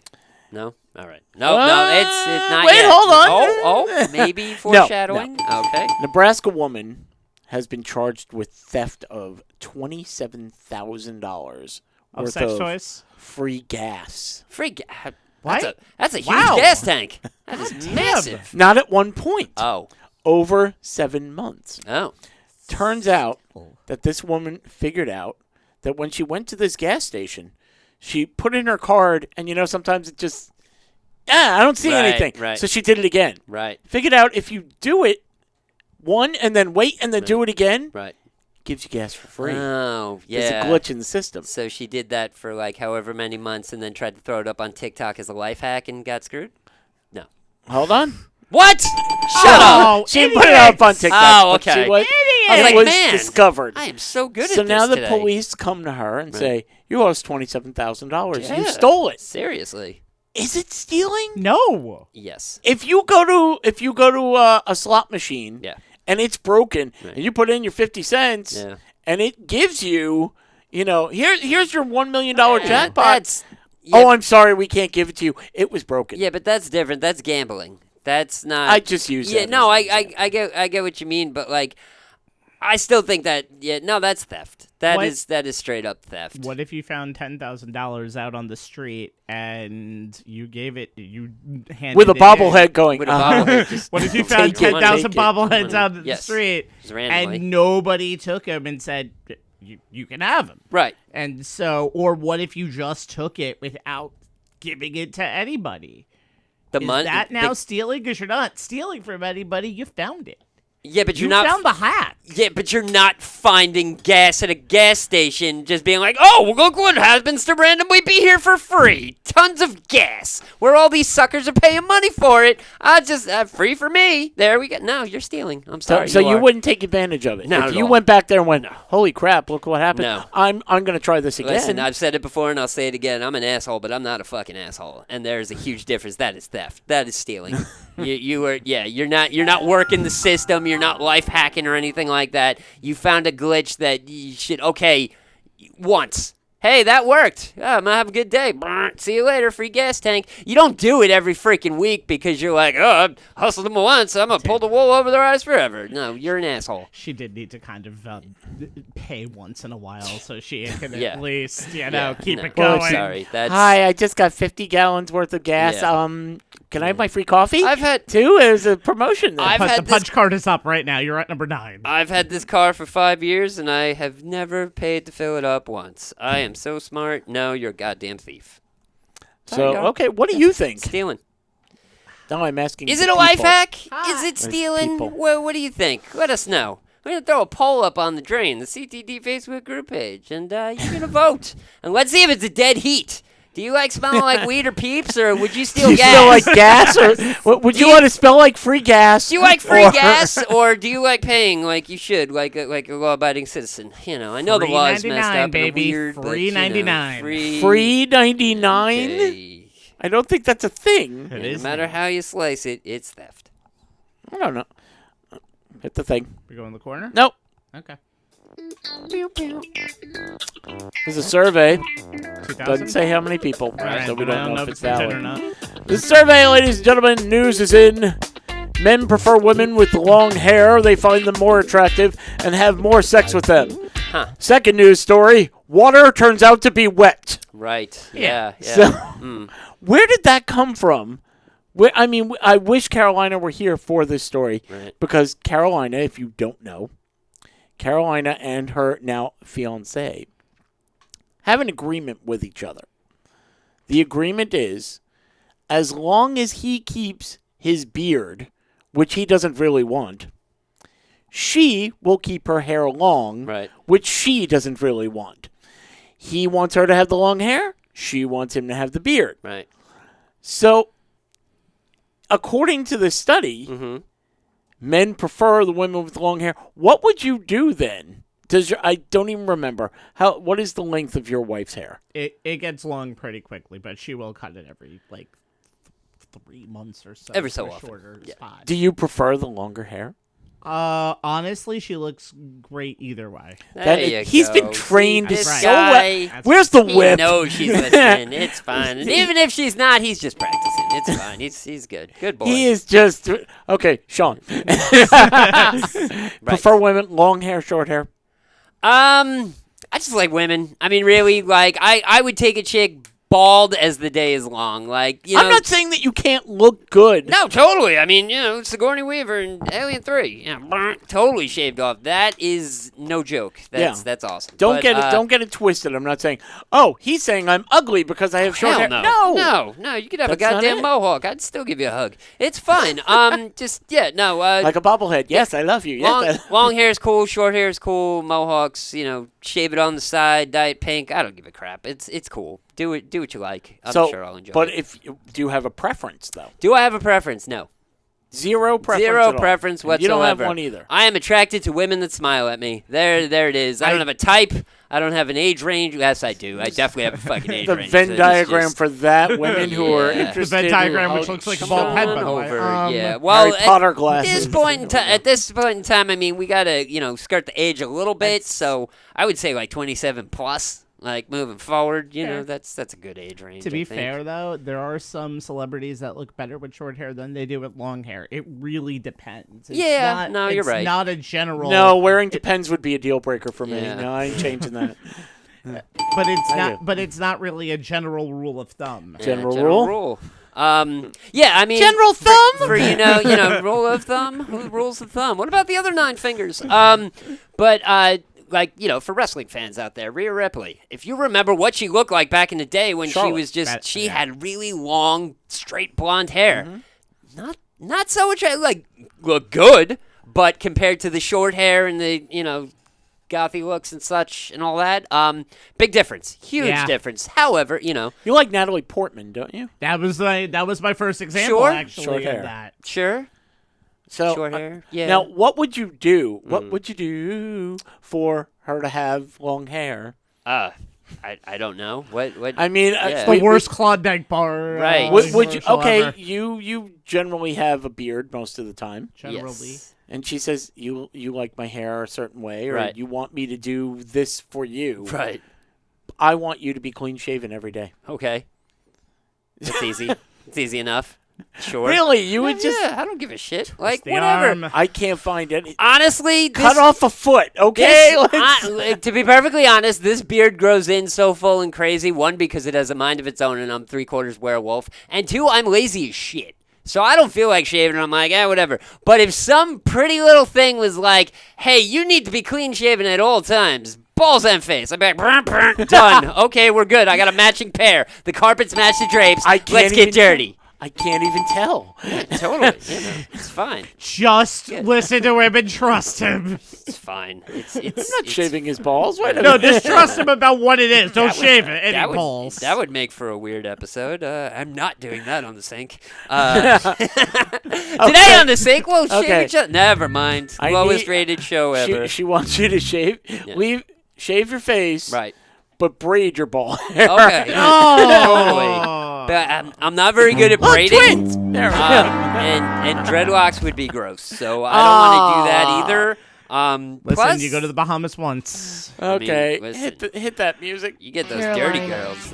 No. All right. No, it's not wait, yet. hold on. Oh, maybe foreshadowing. Okay. Nebraska woman has been charged with theft of $27,000 Of worth sex Oh, toys? free gas. Free gas. What? That's a huge Wow. gas tank. That is massive. Not at one point. Oh. Over 7 months. Oh. Turns out that this woman figured out that when she went to this gas station, she put in her card, and sometimes it just, I don't see Right, anything. right. So she did it again. Right. Figured out if you do it one and then wait and then do it again, Right. gives you gas for free. Oh, yeah. There's a glitch in the system. So she did that for like however many months and then tried to throw it up on TikTok as a life hack and got screwed? No. Hold on. What? Shut up. Oh, She didn't put it up on TikTok. Oh, but okay. She was, I was it like, was man, discovered. I am so good So at this now the today. police come to her and say, "You owe us $27,000. Yeah. You stole it. Seriously. Is it stealing? No. Yes. If you go to a slot machine, Yeah. and it's broken, Right. and you put in your 50 cents, Yeah. and it gives you, here's your $1 million jackpot. That's, Oh, I'm sorry, we can't give it to you. It was broken. yeah, but that's different. That's gambling. That's not. I just use Yeah, that no, as an I get what you mean, but like, I still think that that's theft. That What? is straight up theft. What if you found $10,000 out on the street and you handed with a it in? bobblehead going. With a bobblehead, just What if you found Take it, 10,000 take it. bobbleheads out on the Yes. street Just randomly. and nobody took them and said, you can have them. Right. And so, or what if you just took it without giving it to anybody? The Is money. that now stealing? Because you're not stealing from anybody. You found it. Yeah, but You you're not found the hat. Yeah, but you're not finding gas at a gas station just being like, oh, well, look what happens to randomly be here for free. Tons of gas. Where all these suckers are paying money for it. Just free for me. There we go. No, you're stealing. I'm sorry. So you are. wouldn't take advantage of it. Not if at you all. went back there and went, holy crap, look what happened. No. I'm going to try this again. Listen, I've said it before and I'll say it again. I'm an asshole, but I'm not a fucking asshole. And there's a huge difference. That is theft. That is stealing. You're not working the system. You're not life hacking or anything like that. You found a glitch that you should, once. Hey, that worked. Oh, I'm going to have a good day. Brr, see you later, free gas tank. You don't do it every freaking week because you're like, oh, I hustled them once. I'm going to pull the wool over their eyes forever. No, you're an asshole. She did need to kind of pay once in a while so she can Yeah. at least, keep No, it going. sorry. That's, Hi, I just got 50 gallons worth of gas. Yeah. Can I have my free coffee? I've had- too. There's a promotion there. I've But had the this- punch card is up right now. You're at number 9. I've had this car for 5 years, and I have never paid to fill it up once. I am so smart. No, you're a goddamn thief. There you So go. okay, what do you think? Stealing. No, I'm asking. Is the it a life people. hack? Is it stealing? people. What do you think? Let us know. We're going to throw a poll up on the Drain, the CTD Facebook group page, and you're going to vote. And let's see if it's a dead heat. Do you like smelling like weed or peeps, or would you steal Do you gas? smell like gas, or would you want to smell like free gas? Do you like free or- gas, or do you like paying like you should, like a law-abiding citizen? I know the law is messed up baby. and weird, Free but, $99. Free 99? Okay. I don't think that's a thing. It No is. matter how you slice it, it's theft. I don't know. Hit the thing. We go in the corner? Nope. Okay. There's a survey. 2000? Doesn't say how many people, All right, so we but I don't know if it's legit or valid. not. The survey, ladies and gentlemen, news is in. Men prefer women with long hair. They find them more attractive and have more sex with them. Huh. Second news story, water turns out to be wet. Right. Yeah. Yeah. So, Mm. where did that come from? I wish Carolina were here for this story. Right. Because Carolina, if you don't know, Carolina and her now fiancé have an agreement with each other. The agreement is, as long as he keeps his beard, which he doesn't really want, she will keep her hair long, Right. which she doesn't really want. He wants her to have the long hair. She wants him to have the beard. Right. So, according to the study, Mm-hmm. men prefer the women with long hair. What would you do then? I don't even remember. What is the length of your wife's hair? It gets long pretty quickly, but she will cut it every 3 months or so. Every so for a often. shorter Yeah. spot. Do you prefer the longer hair? Honestly, she looks great either way. He's been trained this That's so guy, well. That's Where's the He whip? knows she's listening. It's fine. And even if she's not, he's just practicing. It's fine. He's good. Good boy. He is just okay, Sean. Prefer women long hair, short hair. I just like women. I mean, really, like I would take a chick bald as the day is long. Like, I'm not saying that you can't look good. No, totally. I mean, Sigourney Weaver in Alien 3. Totally shaved off. That is no joke. That's awesome. Don't But, get it twisted. I'm not saying, he's saying I'm ugly because I have short hell hair. no. No, you could have That's a not goddamn it. mohawk. I'd still give you a hug. It's fine. Like a bobblehead. Yes, I love you. Yes, long hair is cool, short hair is cool, mohawks, shave it on the side, dye it pink. I don't give a crap. It's cool. Do what you like. I'm sure I'll enjoy but it. do you have a preference though? Do I have a preference? No. Zero preference. Zero at all. preference whatsoever. You don't have one either. I am attracted to women that smile at me. There it is. I don't have a type. I don't have an age range. Yes, I do. I definitely have a fucking age The range. Venn It's diagram just for that, women who are Yeah. interested. The Venn diagram, who- which looks like a come bald head, on by the way. over. Yeah. Well, Harry Potter at glasses. this point in time, I mean, we gotta skirt the age a little bit. So I would say like 27 plus. Like moving forward, that's a good age range. To I be think. fair, though, there are some celebrities that look better with short hair than they do with long hair. It really depends. It's Yeah, not, no, you're right. It's not a general. No, wearing Depends would be a deal breaker for me. Yeah. No, I ain't changing that. but it's I not. do. But it's not really a general rule of thumb. General general rule? Yeah, I mean, General thumb? for rule of thumb. Who rules the thumb? What about the other 9 fingers? But like, for wrestling fans out there, Rhea Ripley. If you remember what she looked like back in the day when she was just, she had really long, straight blonde hair. Not so much, look good, but compared to the short hair and the, gothy looks and such and all that, big difference. Huge difference. However, You like Natalie Portman, don't you? That was my first example, Sure. actually, Short of hair. that. Sure. So, Short hair. Yeah. Now, what would you do? What would you do for her to have long hair? I don't know. What? I mean, Yeah. The worst Klondike bar. Right. Would you? commercial Okay, ever. you generally have a beard most of the time, Generally. Yes. and she says you like my hair a certain way, or Right. you want me to do this for you. Right. I want you to be clean shaven every day. Okay. It's easy. It's easy enough. Sure. Really, you would just? Yeah, I don't give a shit. Like, the whatever. arm. I can't find any. Honestly, Cut off a foot, okay? to be perfectly honest, this beard grows in so full and crazy. One, because it has a mind of its own and I'm 3/4 werewolf. And two, I'm lazy as shit. So I don't feel like shaving. I'm like, whatever. But if some pretty little thing was like, hey, you need to be clean shaven at all times, balls and face, I'd be like, brr, brr, done. Okay, we're good. I got a matching pair. The carpets match the drapes. Let's get dirty. I can't even tell. Totally. It's fine. Just listen to him and trust him. It's fine. I'm not shaving his balls. Wait a No, minute. just trust him about what it is. Don't shave it. Any balls. That would make for a weird episode. I'm not doing that on the sink. Today on the sink, we'll shave each other. Never mind. Lowest rated show ever. She wants you to shave. Shave your face. Right. But braid your ball hair. Okay. Totally. But I'm not very good at braiding. Twins. There we go. And dreadlocks would be gross. So I don't want to do that either. Listen, Plus, you go to the Bahamas once. Okay. listen. Hit that music. you get those dirty Carolina. girls.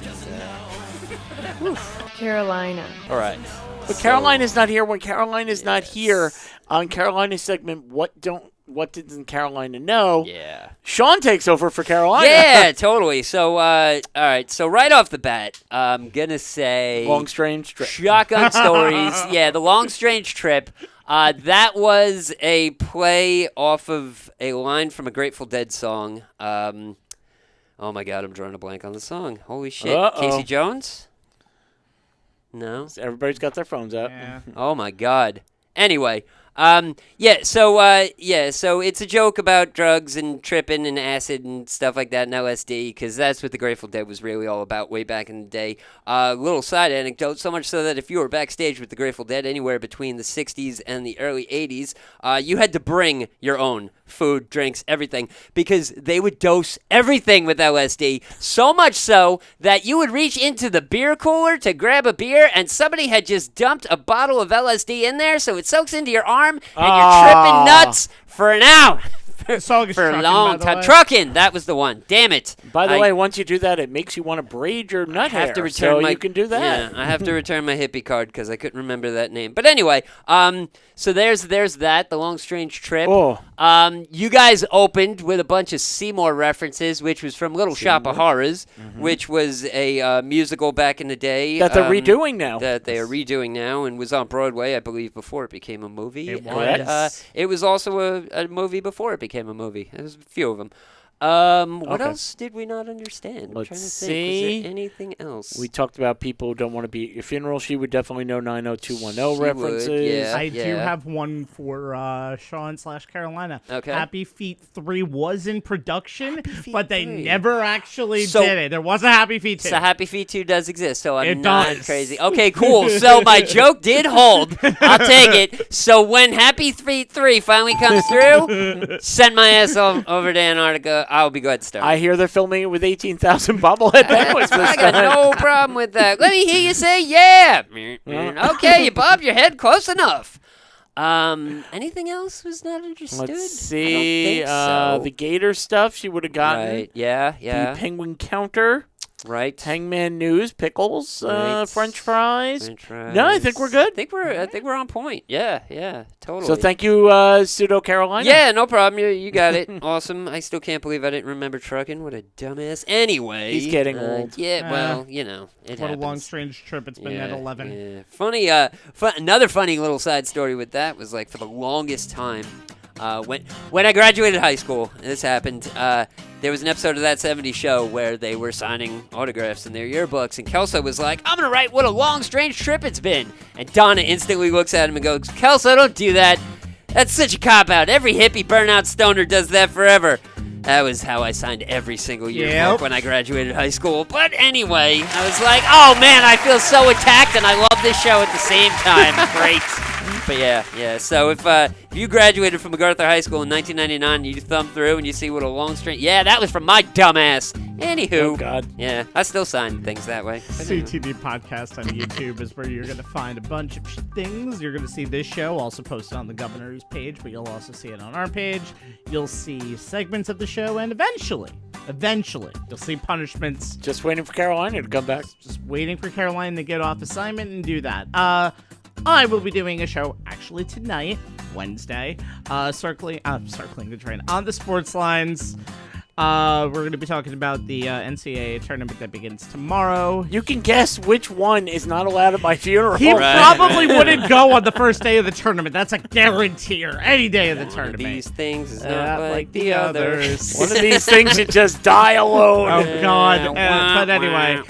Carolina. All right. But Carolina's not here. When Carolina's not here on Carolina's segment, what didn't Carolina know? Yeah. Sean takes over for Carolina. Yeah, totally. So, all right. So right off the bat, I'm gonna say Long strange trip. Shotgun Stories. Yeah, the Long Strange Trip. That was a play off of a line from a Grateful Dead song. Oh my God, I'm drawing a blank on the song. Holy shit. Uh-oh. Casey Jones? No. Everybody's got their phones out. Yeah. Oh my God. Anyway, so it's a joke about drugs and tripping and acid and stuff like that and LSD, because that's what the Grateful Dead was really all about way back in the day. Little side anecdote, so much so that if you were backstage with the Grateful Dead anywhere between the 60s and the early 80s, you had to bring your own food, drinks, everything, because they would dose everything with LSD, so much so that you would reach into the beer cooler to grab a beer and somebody had just dumped a bottle of LSD in there, so it soaks into your arm and you're tripping nuts for an hour. Song is For a Truckin', long by the time. way. Truckin', that was the one. Damn it. By the way, once you do that, it makes you want to braid your nut I have hair. to return so my, you can do that. Yeah, I have to return my hippie card because I couldn't remember that name. But anyway, so there's that, the Long Strange Trip. Oh. You guys opened with a bunch of Seymour references, which was from Little Shop of Horrors, which was a musical back in the day. That they're redoing now. That they are redoing now and was on Broadway, I believe, before it became a movie. It And, was. it was also a movie before it became a movie. There's a few of them. What Okay. else did we not understand? Let's I'm trying to see. think. Was there anything else? We talked about people who don't want to be at your funeral. She would definitely know 90210 She would, references. yeah. I do have one for Sean/Carolina. Okay. Happy Feet 3 was in production, Feet but they 3. never actually So- did it. There was a Happy Feet 2. So Happy Feet 2 does exist, so I'm It not does. crazy. Okay, cool. So my joke did hold. I'll take it. So when Happy Feet 3 finally comes through, send my ass over to Antarctica. I'll be glad to start. I hear they're filming it with 18,000 bobblehead penguins this I got time. no problem with that. Let me hear you say yeah. Okay, you bobbed your head close enough. Anything else was not understood? Let's see. I don't think so. The gator stuff she would have gotten. Right. Yeah. The penguin counter. Right. Hangman news, pickles, Right. French fries. French fries. No, I think we're good. I think we're on point. Yeah, totally. So thank you, Pseudo Carolina. Yeah, no problem. You got it. Awesome. I still can't believe I didn't remember trucking. What a dumbass. Anyway. He's getting old. Yeah, well, it What happens. a long, strange trip it's been at 11. Yeah. Funny, another funny little side story with that was like for the longest time, When I graduated high school, this happened. There was an episode of That 70s Show where they were signing autographs in their yearbooks, and Kelso was like, I'm going to write what a long, strange trip it's been. And Donna instantly looks at him and goes, Kelso, don't do that. That's such a cop-out. Every hippie burnout stoner does that forever. That was how I signed every single yearbook when I graduated high school. But anyway, I was like, oh man, I feel so attacked and I love this show at the same time. Great. But yeah. So if you graduated from MacArthur High School in 1999 and you thumb through and you see what a long string, that was from my dumbass. Anywho, Oh God. Yeah, I still sign things that way. CTD Podcast on YouTube is where you're going to find a bunch of things. You're going to see this show also posted on the governor's page, but you'll also see it on our page. You'll see segments of the show, and eventually, you'll see punishments. Just waiting for Carolina to come back. Just waiting for Caroline to get off assignment and do that. I will be doing a show actually tonight, Wednesday, circling the train on the sports lines. We're going to be talking about the NCAA tournament that begins tomorrow. You can guess which one is not allowed at my funeral. He probably wouldn't go on the first day of the tournament. That's a guarantee, or any day of the One tournament. of these things is not like the others. One of these things you just die alone. Oh, God. But anyway,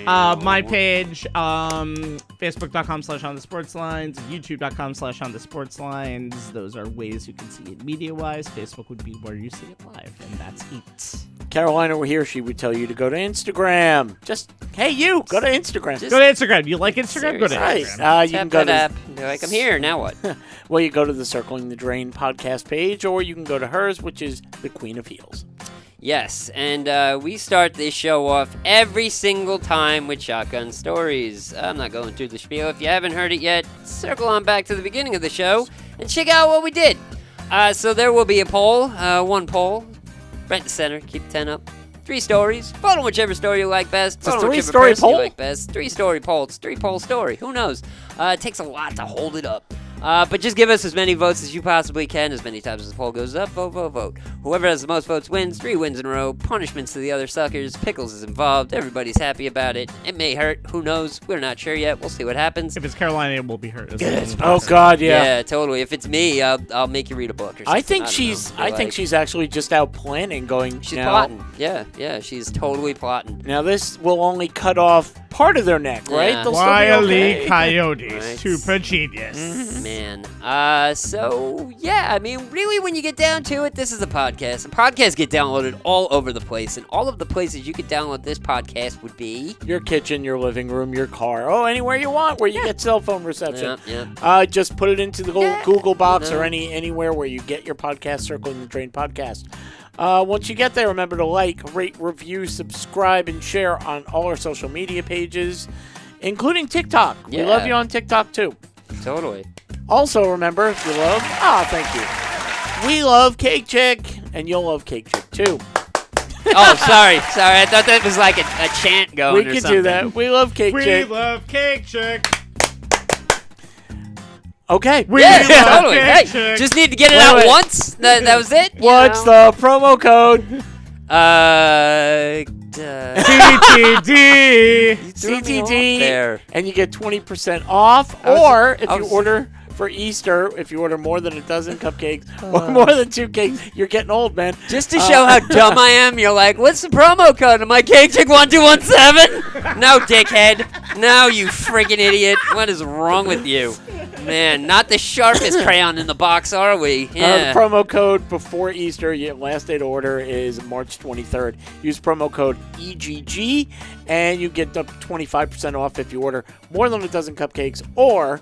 my page, Facebook.com/OnTheSportsLines, YouTube.com/OnTheSportsLines. Those are ways you can see it media-wise. Facebook would be where you see it live, and that's it. Carolina were here, she would tell you to go to Instagram. Just, hey, you, go to Instagram. Go to Instagram. You like Instagram? Go to Right. Instagram. You can Tap go that to... app. You're like, I'm here. Now what? Well, you go to the Circling the Drain podcast page, or you can go to hers, which is the Queen of Heels. Yes, and we start this show off every single time with shotgun stories. I'm not going through the spiel. If you haven't heard it yet, circle on back to the beginning of the show and check out what we did. So there will be a poll, one poll, right in the center. Keep 10 up. 3 stories. Vote on whichever story you like best. It's a Vote on whichever 3-story person you poll? like best. 3-story poll. It's a 3-poll story. Who knows? It takes a lot to hold it up. But just give us as many votes as you possibly can, as many times as the poll goes up. Vote. Whoever has the most votes wins. 3 wins in a row. Punishments to the other suckers. Pickles is involved. Everybody's happy about it. It may hurt. Who knows? We're not sure yet. We'll see what happens. If it's Carolina, it will be hurt. Oh, God, yeah. Yeah, totally. If it's me, I'll make you read a book or something. I think don't she's. know. I think she's actually just out planning, going. She's now, plotting. Yeah. She's totally plotting. Now this will only cut off part of their neck, right? Yeah. They'll still be Wily okay. coyotes, Right. super genius. Man. So, yeah, I mean, really, when you get down to it, this is a podcast. And podcasts get downloaded all over the place. And all of the places you could download this podcast would be... Your kitchen, your living room, your car. Oh, anywhere you want where you get cell phone reception. Yep. Just put it into the Google box or anywhere where you get your podcast, Circling the Drain podcast. Once you get there, remember to like, rate, review, subscribe, and share on all our social media pages, including TikTok. Yeah. We love you on TikTok, too. Totally. Also, remember, if you love... thank you. We love Cake Chick, and you'll love Cake Chick, too. Oh, sorry. I thought that was like a chant going We or could something. do that. We love Cake Chick. love Cake Chick. Okay. Yeah, love totally. Cake Hey, Chick. just need to get it Wait, out wait. once. That was it. What's the promo code? CTD. CTD, there. and you get 20% off. Or if you order for Easter, if you order more than a dozen cupcakes or more than 2 cakes, you're getting old, man. Just to show how dumb I am, you're like, what's the promo code? I'm like, Cake Chick 1217? No, dickhead. No, you freaking idiot. What is wrong with you? Man, not the sharpest crayon in the box, are we? Yeah. The promo code before Easter, your last day to order is March 23rd. Use promo code EGG, and you get up to 25% off if you order more than a dozen cupcakes or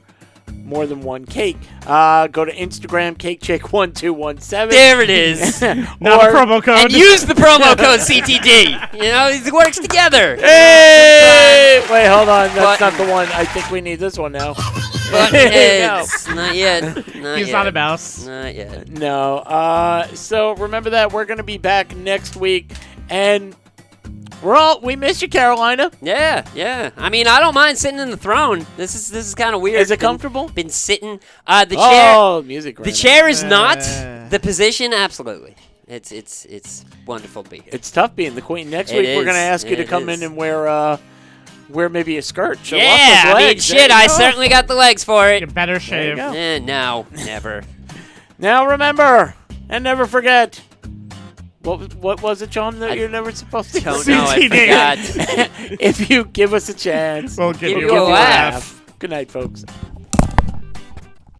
more than 1 cake. Go to Instagram, CakeChick1217. There it is. Not a promo code. And use the promo code CTD. You know, it works together. Hey! Wait, hold on. That's Button. not the one. I think we need this one now. But No. it's not yet. He's not a mouse. Not yet. No. So remember that we're going to be back next week, and we miss you, Carolina. Yeah. I mean, I don't mind sitting in the throne. This is kind of weird. Is it comfortable? Been sitting. The chair. Oh, music. The right chair is not. The position, absolutely. It's wonderful to be here. It's tough being the queen. Next It week we're is. going to ask you to It come is. in and wear maybe a skirt. Show off Yeah, those I mean, legs. There shit, you I go. certainly got the legs for it. You better shave. go. No, never. Now remember, and never forget. What was it, John, that you're never supposed to Don't know. I forgot. If you give us a chance, We'll give you a laugh. Good night, folks.